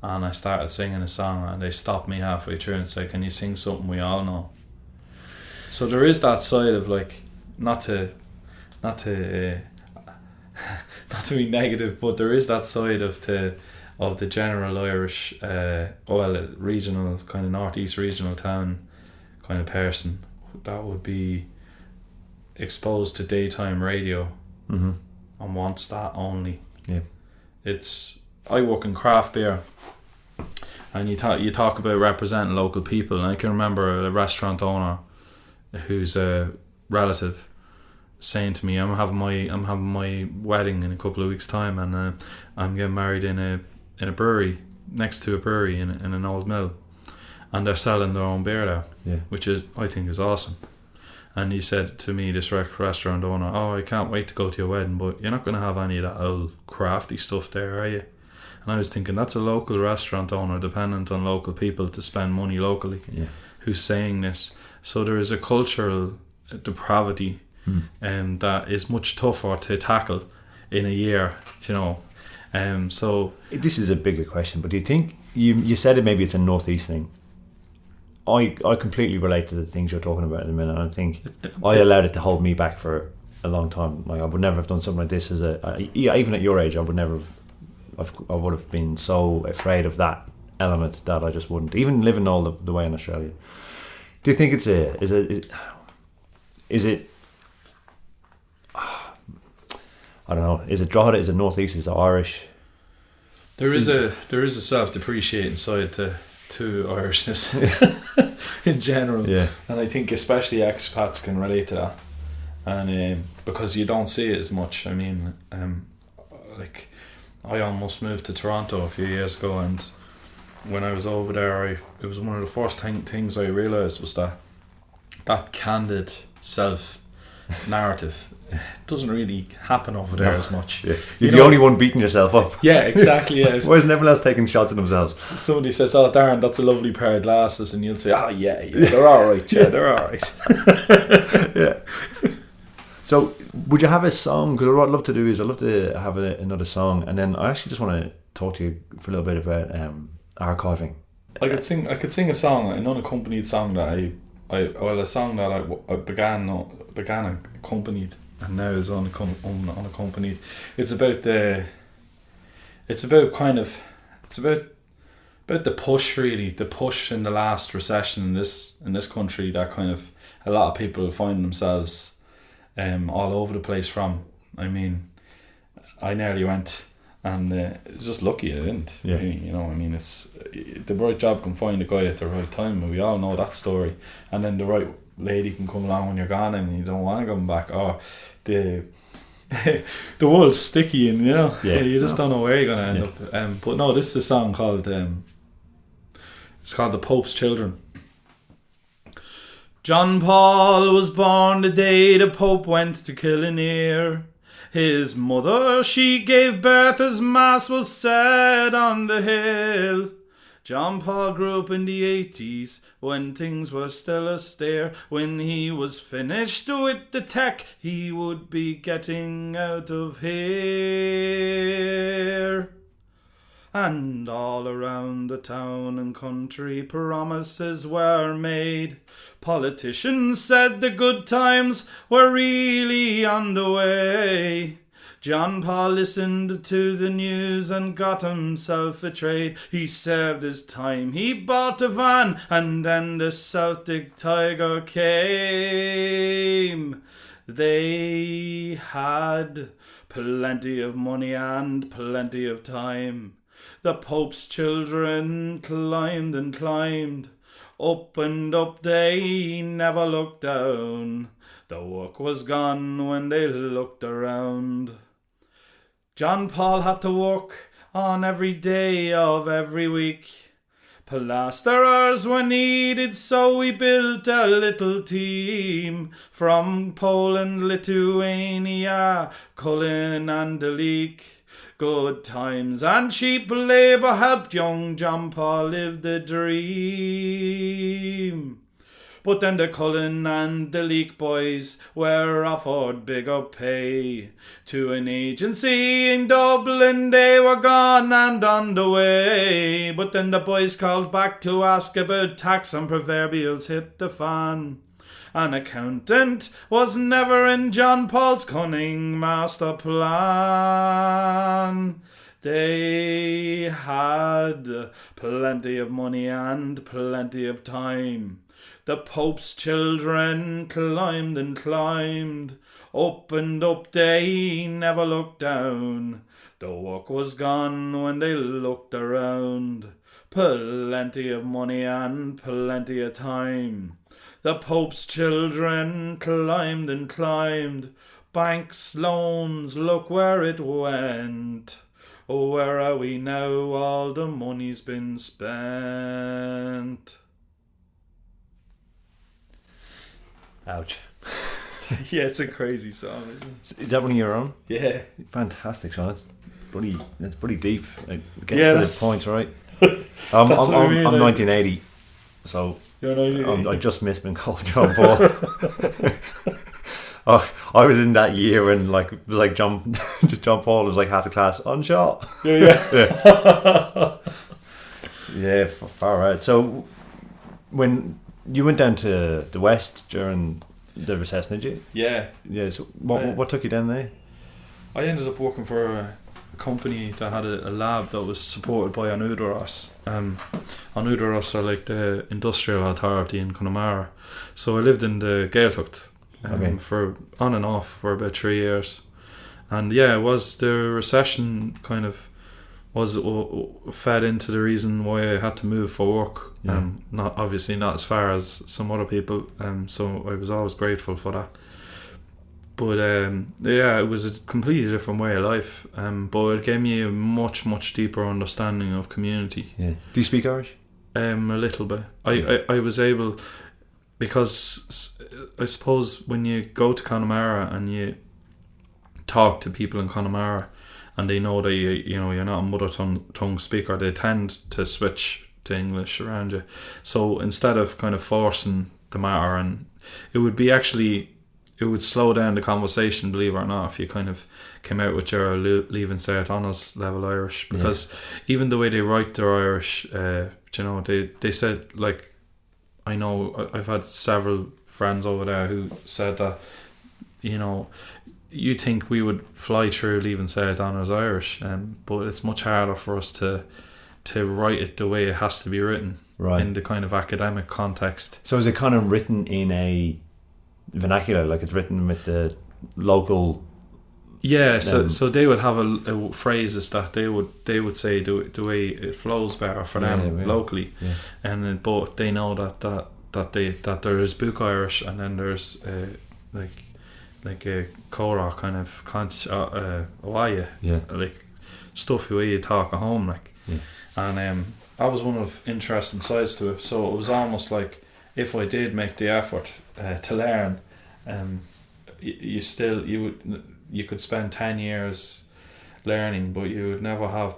and I started singing a song, and they stopped me halfway through and said, "Can you sing something we all know?" So there is that side of like, not to not to be negative, but there is that side of the general Irish, regional kind of northeast regional town kind of person that would be exposed to daytime radio and wants that only. Yeah, I work in craft beer, and you talk about representing local people, and I can remember a restaurant owner who's a relative saying to me, I'm having my wedding in a couple of weeks' time, and I'm getting married in a brewery, next to a brewery in an old mill, and they're selling their own beer there, which I think is awesome. And he said to me, this restaurant owner, "Oh, I can't wait to go to your wedding, but you're not going to have any of that old crafty stuff there, are you?" And I was thinking, that's a local restaurant owner dependent on local people to spend money locally, who's saying this. So there is a cultural depravity that is much tougher to tackle in a year, so this is a bigger question, but do you think you said maybe it's a northeast thing? I completely relate to the things you're talking about in a minute. I think I allowed it to hold me back for a long time. Like, I would never have done something like this even at your age. I would never have. I would have been so afraid of that element that I just wouldn't. Even living all the way in Australia. Do you think is it? I don't know. Is it Drogheda? Is it northeast? Is it Irish? There is a self-depreciating side to Irishness in general, and I think especially expats can relate to that, and because you don't see it as much. I mean, like, I almost moved to Toronto a few years ago, and when I was over there, it was one of the first things I realised was that candid self narrative doesn't really happen over there as much. You're the only one beating yourself up. Yeah, exactly. Yeah. Whereas everyone else taking shots at themselves. Somebody says, "Oh, Darren, that's a lovely pair of glasses," and you'll say, "Oh, yeah, they're all right. Yeah, they're all right." Yeah. So, would you have a song? Because what I'd love to do is I'd love to have another song, and then I actually just want to talk to you for a little bit about archiving. I could sing a song, an unaccompanied song that a song that I began accompanied and now is unaccompanied. It's about the push, really, the push in the last recession in this country that kind of a lot of people find themselves all over the place from. I mean, I nearly went, and it's just lucky I didn't. Yeah. I mean, it's the right job can find a guy at the right time, and we all know that story. And then the right lady can come along when you're gone, and you don't want to come back. Or the world's sticky, and you just don't know where you're going to end up. But no, this is a song called it's called "The Pope's Children." John Paul was born the day the Pope went to Killinere. His mother, she gave birth as mass was said on the hill. John Paul grew up in the 80s when things were still austere. When he was finished with the tech, he would be getting out of here. And all around the town and country promises were made. Politicians said the good times were really on the way. John Paul listened to the news and got himself a trade. He served his time, he bought a van, and then the Celtic Tiger came. They had plenty of money and plenty of time. The Pope's children climbed and climbed. Up and up they never looked down. The work was gone when they looked around. John Paul had to work on every day of every week. Plasterers were needed, so we built a little team from Poland, Lithuania, Cullen and Dooley. Good times and cheap labour helped young John Paul live the dream. But then the Cullen and the Leak boys were offered bigger pay. To an agency in Dublin they were gone and on the way. But then the boys called back to ask about tax and proverbials hit the fan. An accountant was never in John Paul's cunning master plan. They had plenty of money and plenty of time. The Pope's children climbed and climbed. Up and up they never looked down. The work was gone when they looked around. Plenty of money and plenty of time. The Pope's children climbed and climbed. Banks, loans, look where it went. Oh, where are we now? All the money's been spent. Ouch. Yeah, it's a crazy song, isn't it? Is that one of your own? Yeah. Fantastic, Sean. It's pretty deep. It gets Yeah, to that's- the point, right? That's what I mean, I'm like- 1980, so You're 1980. I just missed being called John Paul. I was in that year when like it was like John Paul was like half the class unshot. Yeah. Yeah, far out. So when you went down to the west during the recession, did you? Yeah. Yeah. So what took you down there? I ended up working for a company that had a lab that was supported by An Údaras. An Údaras are like the industrial authority in Connemara. So I lived in the Gaeltacht for on and off for about 3 years. And yeah, it was the recession kind of was fed into the reason why I had to move for work. Yeah. Not as far as some other people. So I was always grateful for that. But yeah, it was a completely different way of life. But it gave me a much, much deeper understanding of community. Yeah. Do you speak Irish? A little bit. I was able, because I suppose when you go to Connemara and you talk to people in Connemara and they know that you're not a mother tongue speaker, they tend to switch to English around you. So instead of kind of forcing the matter, and it would slow down the conversation, believe it or not, if you kind of came out with your leaving cert honours level Irish, because even the way they write their Irish, they said, like, I know I've had several friends over there who said that, you think we would fly through leaving cert honours Irish, but it's much harder for us to write it the way it has to be written, right, in the kind of academic context. So is it kind of written in a vernacular, like it's written with the local? Yeah, so they would have a phrases that they would say the way it flows better for them locally, and but they know that there is book Irish, and then there's like a Cora kind of like stuff the way you talk at home, like, and that was one of interesting sides to it. So it was almost like, if I did make the effort to learn, you could spend 10 years learning, but you would never have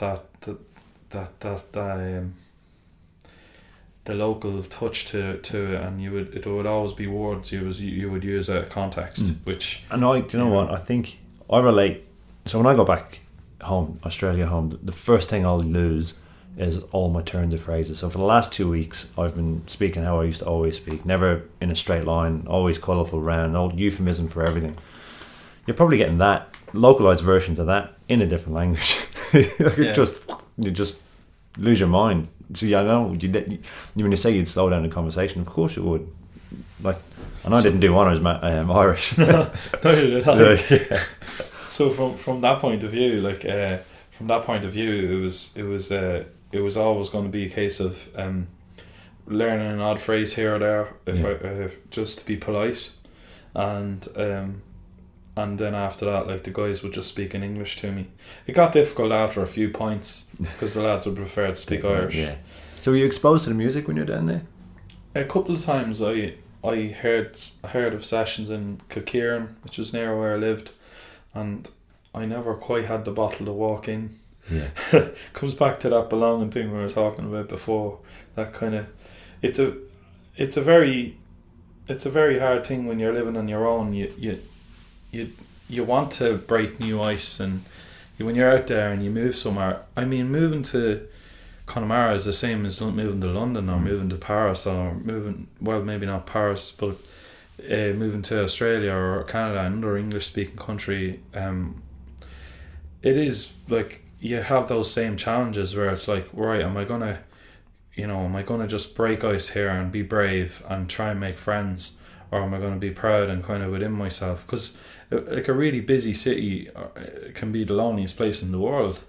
the local touch to it, and it would always be words you would use out of context. Which, and what I think I relate. So when I go back home, Australia home, the first thing I'll lose is all my turns of phrases. So for the last 2 weeks I've been speaking how I used to always speak, never in a straight line, always colourful, round, old euphemism for everything. You're probably getting that localised versions of that in a different language. You just lose your mind. So I know when you say you'd slow down the conversation, of course you would. Like, and I didn't do honours Irish. no, you did not. So from that point of view, it was always going to be a case of learning an odd phrase here or there, just to be polite, and then after that, like, the guys would just speak in English to me. It got difficult after a few points because the lads would prefer to speak Irish. Yeah. So were you exposed to the music when you were down there? A couple of times I heard of sessions in Kilkieran, which was near where I lived, and I never quite had the bottle to walk in. Yeah. Comes back to that belonging thing we were talking about before. That kind of, it's a very it's a very hard thing when you're living on your own. You want to break new ice, and when you're out there and you move somewhere. I mean, moving to Connemara is the same as moving to London or moving to Paris or maybe not Paris, but moving to Australia or Canada, another English speaking country. It is like you have those same challenges where it's like, right, am I gonna just break ice here and be brave and try and make friends, or am I going to be proud and kind of within myself? Because like a really busy city can be the loneliest place in the world.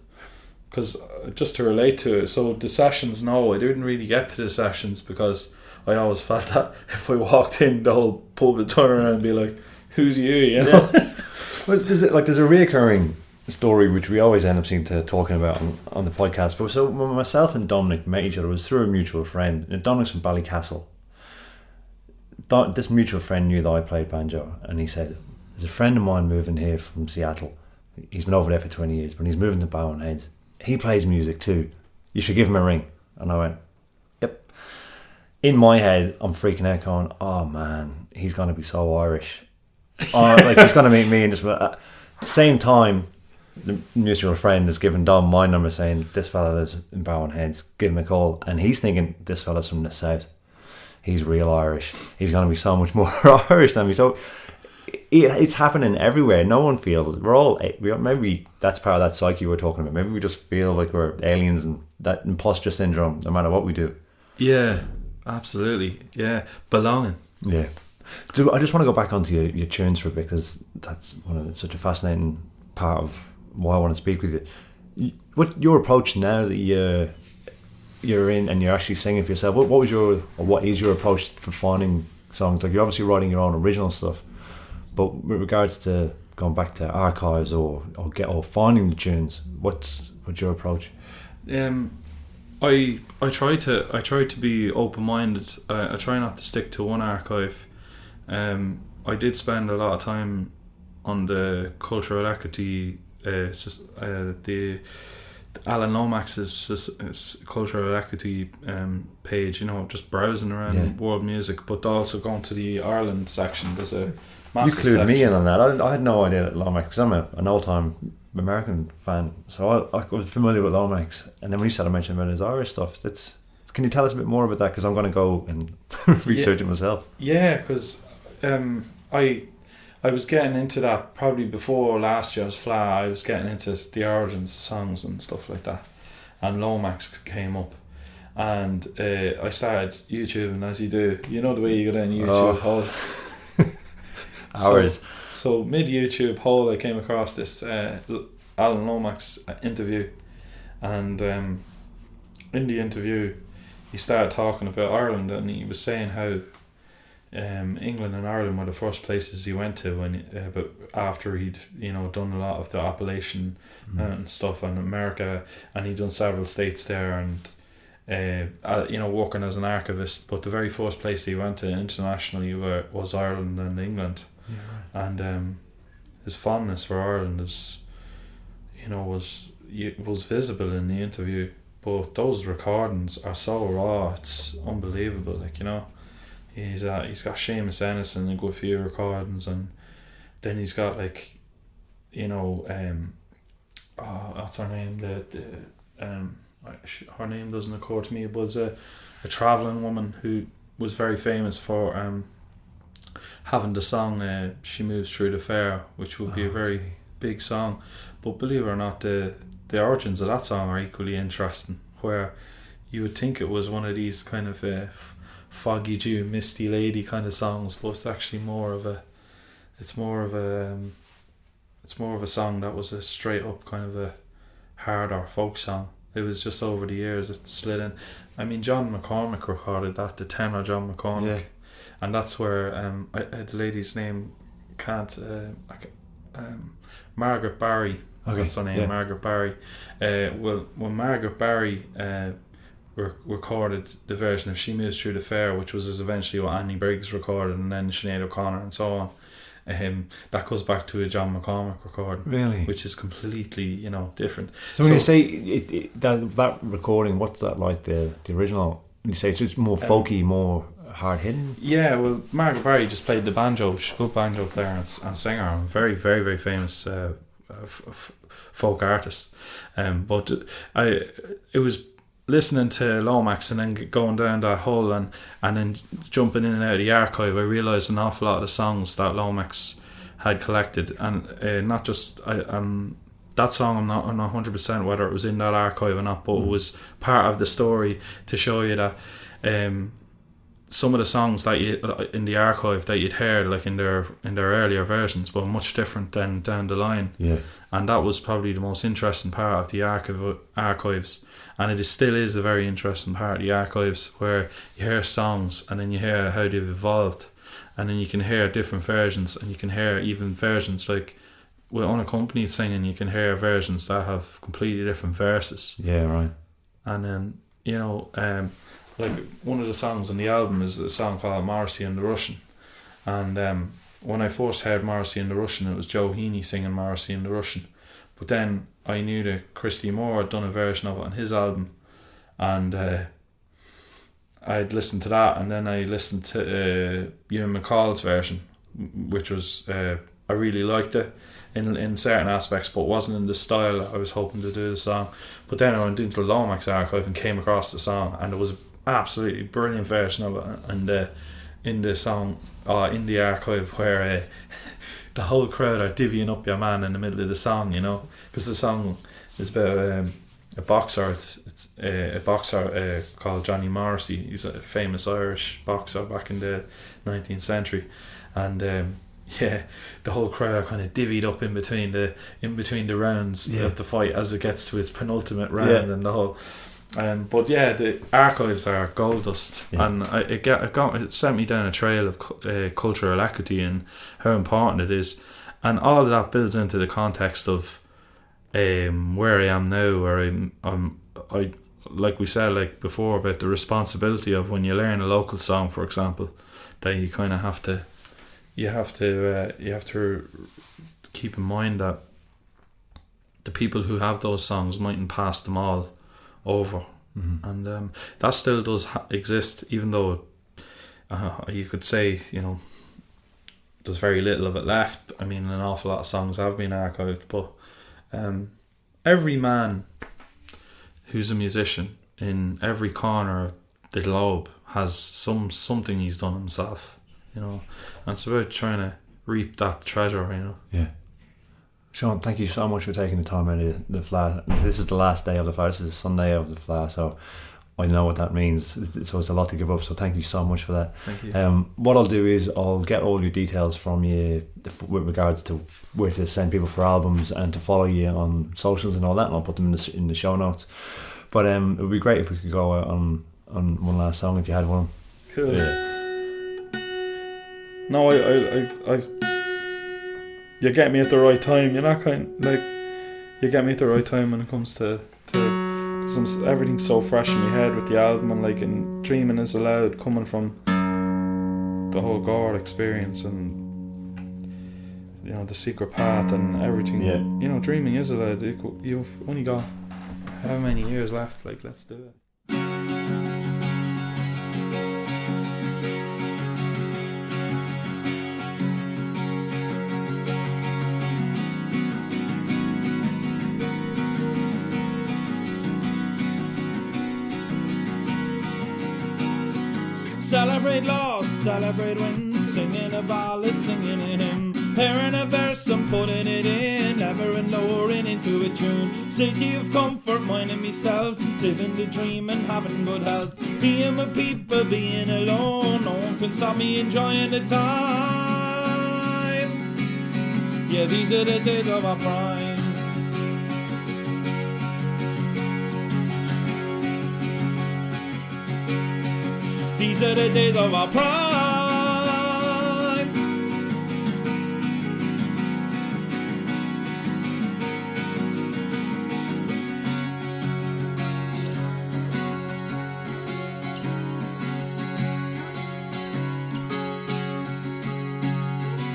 Because just to relate to it, so the sessions, no, I didn't really get to the sessions because I always felt that if I walked in, the whole pub would turn around and be like, "Who's you?" You know. Well, there's a reoccurring story which we always end up seeing to talking about on the podcast. But so when myself and Dominic met each other, it was through a mutual friend. And Dominic's from Ballycastle. This mutual friend knew that I played banjo, and he said, "There's a friend of mine moving here from Seattle. He's been over there for 20 years, but he's moving to Bowenhead. He plays music too. You should give him a ring." And I went, "Yep." In my head, I'm freaking out, going, "Oh man, he's going to be so Irish. Oh, like he's going to meet me." And just at the same time, the mutual friend has given Dom my number, saying, "This fella lives in Bowenhead. Give him a call." And he's thinking, "This fella's from the south. He's real Irish. He's going to be so much more Irish than me." So it's happening everywhere. No one feels maybe that's part of that psyche we're talking about. Maybe we just feel like we're aliens, and that imposter syndrome, no matter what we do. Yeah, absolutely. Yeah, belonging. Yeah. I just want to go back onto your tunes for a bit, because that's such a fascinating part of why I want to speak with you. What your approach now that you're in and you're actually singing for yourself? What is your approach for finding songs? Like, you're obviously writing your own original stuff, but with regards to going back to archives or finding the tunes, what's your approach? I try to be open-minded. I try not to stick to one archive. I did spend a lot of time on the cultural equity, the Alan Lomax's cultural equity page, just browsing around world music, but also going to the Ireland section. There's a massive You clued section. me in on that. I had no idea that Lomax, because I'm an old-time American fan, so I was familiar with Lomax, and then when you started mentioning about his Irish stuff, can you tell us a bit more about that? Because I'm going to go and research it myself. Yeah, because I was getting into that probably before last year's Fla. I was getting into the origins of songs and stuff like that, and Lomax came up, and I started YouTubing, as you do. You know the way you go down YouTube hole. Hours. So mid YouTube hole, I came across this Alan Lomax interview, and in the interview, he started talking about Ireland, and he was saying how England and Ireland were the first places he went to but after he'd done a lot of the Appalachian and stuff, and America, and he'd done several states there, and working as an archivist. But the very first place he went to internationally was Ireland and England. Yeah, right. And his fondness for Ireland was visible in the interview. But those recordings are so raw, it's unbelievable. He's got Seamus Ennis and a good few recordings, and then he's got what's her name? Her name doesn't occur to me, but it's a travelling woman who was very famous for having the song "She Moves Through the Fair," which would be a very big song. But believe it or not, the origins of that song are equally interesting, where you would think it was one of these kind of foggy dew, misty lady kind of songs, but it's actually more of a song that was a straight up kind of a harder folk song. It was just over the years it slid in. I mean, John McCormick recorded that, the tenor John McCormick, and that's where the lady's name Margaret Barry. Okay, that's her name, Margaret Barry. When Margaret Barry recorded the version of "She Moves Through the Fair," which was eventually what Annie Briggs recorded, and then Sinead O'Connor and so on, that goes back to a John McCormick recording, really, which is completely different. So when you say that recording, what's that like, the original? When you say it's just more folky, more hard hitting. Yeah, well, Margaret Barry just played the banjo. She's a good banjo player and singer, and very, very, very famous folk artist. But it was listening to Lomax and then going down that hole and then jumping in and out of the archive. I realised an awful lot of the songs that Lomax had collected, and not just that song. I'm not 100% whether it was in that archive or not, but it was part of the story to show you that some of the songs that you in the archive that you'd heard like in their earlier versions were much different than down the line. Yeah, and that was probably the most interesting part of the archives, and it still is a very interesting part of the archives, where you hear songs and then you hear how they've evolved, and then you can hear different versions, and you can hear even versions like with unaccompanied singing. You can hear versions that have completely different verses. Yeah, right. And then like one of the songs on the album is a song called Morrissey and the Russian, and when I first heard Morrissey and the Russian, it was Joe Heaney singing Morrissey and the Russian, but then I knew that Christy Moore had done a version of it on his album, and I'd listened to that, and then I listened to Ewan McCall's version, which was I really liked it in certain aspects, but wasn't in the style I was hoping to do the song. But then I went into the Lomax archive and came across the song, and it was absolutely brilliant version of it, and in the song in the archive where the whole crowd are divvying up your man in the middle of the song, because the song is about a boxer. It's a boxer called Johnny Morrissey. He's a famous Irish boxer back in the 19th century, and the whole crowd are kind of divvied up in between the rounds of the fight as it gets to its penultimate round, and the whole. But the archives are gold dust, and it sent me down a trail of cultural equity and how important it is, and all of that builds into the context of where I am now, where I like we said like before about the responsibility of when you learn a local song, for example, that you kind of have to keep in mind that the people who have those songs mightn't pass them all over, and that still does exist, even though you could say there's very little of it left. I mean, an awful lot of songs have been archived, but every man who's a musician in every corner of the globe has something he's done himself, and it's about trying to reap that treasure. Yeah. Sean, thank you so much for taking the time out of the Fleadh. This is the last day of the Fleadh. This is the Sunday of the Fleadh, so I know what that means. So it's a lot to give up, so thank you so much for that. Thank you. What I'll do is I'll get all your details from you with regards to where to send people for albums and to follow you on socials and all that, and I'll put them in the show notes. But it would be great if we could go out on one last song if you had one. Cool. Yeah. No, I've you get me at the right time. You're not you get me at the right time when it comes to because everything's so fresh in my head with the album, and Dreaming Is Allowed, coming from the whole Gore experience and the Secret Path and everything. Yeah. Dreaming is allowed. You've only got how many years left? Let's do it. Celebrate loss, celebrate wins, singing a ballad, singing a hymn, pairing a verse and putting it in, never and lowering into a tune. City of comfort, minding myself, living the dream and having good health, being with people, being alone, no one can stop me enjoying the time. Yeah, these are the days of our prime. These are the days of our prime.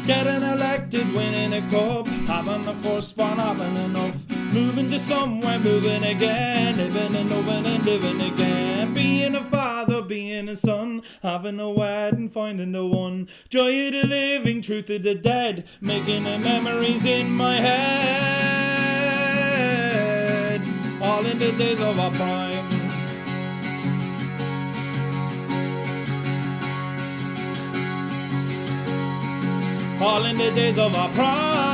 Getting elected, winning a cup, having the first one, having enough, moving to somewhere, moving again, living and loving and living again, being a father, of being a son, having a wedding, finding the one. Joy of the living, truth of the dead, making the memories in my head. All in the days of our prime. All in the days of our prime.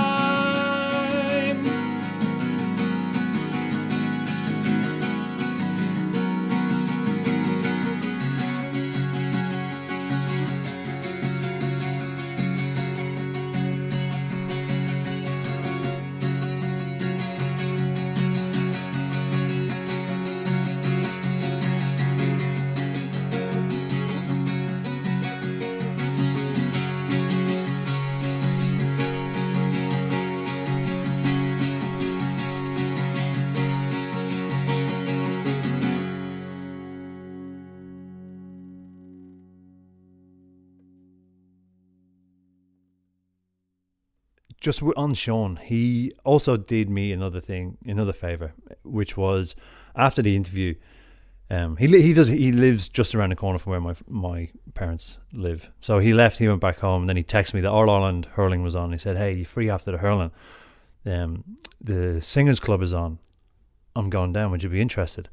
Just on Sean, he also did me another favour, which was after the interview. He lives just around the corner from where my parents live. So he went back home, and then he texted me that All Ireland hurling was on. He said, "Hey, you free after the hurling? The Singers Club is on. I'm going down. Would you be interested?"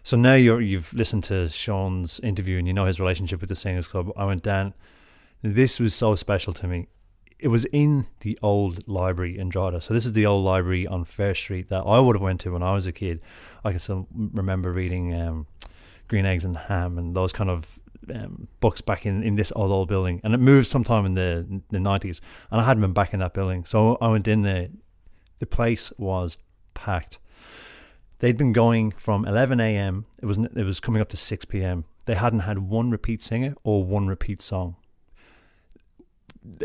So now you've listened to Sean's interview and you know his relationship with the Singers Club. I went down. This was so special to me. It was in the old library in Drogheda. So this is the old library on Fair Street that I would have went to when I was a kid. I can still remember reading Green Eggs and Ham and those kind of books back in this old building. And it moved sometime in the 90s. And I hadn't been back in that building. So I went in there. The place was packed. They'd been going from 11 a.m. It was coming up to 6 p.m. They hadn't had one repeat singer or one repeat song.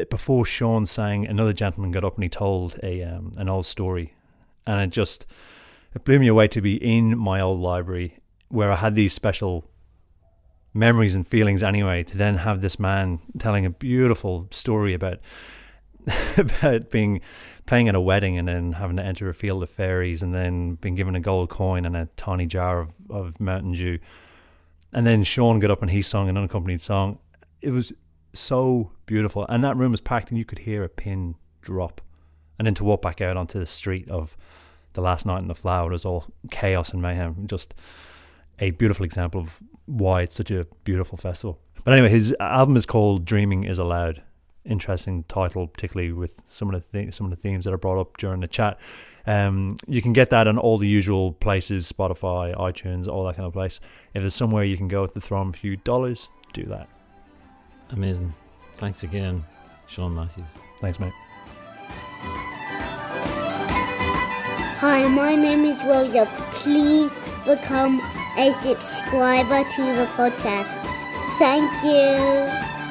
Before Sean sang, another gentleman got up and he told an old story, and it blew me away to be in my old library where I had these special memories and feelings anyway, to then have this man telling a beautiful story about playing at a wedding and then having to enter a field of fairies and then being given a gold coin and a tiny jar of Mountain Dew, and then Sean got up and he sung an unaccompanied song. It was so beautiful, and that room was packed and you could hear a pin drop, and then to walk back out onto the street of the last night in the Flower, it was all chaos and mayhem. Just a beautiful example of why it's such a beautiful festival. But anyway, his album is called Dreaming is Allowed. Interesting title, particularly with some of the themes that are brought up during the chat. You can get that on all the usual places, Spotify, iTunes, all that kind of place. If there's somewhere you can go to throw him a few dollars, do that. Amazing. Thanks again, Sean Mathews. Thanks, mate. Hi, my name is Rosa. Please become a subscriber to the podcast. Thank you.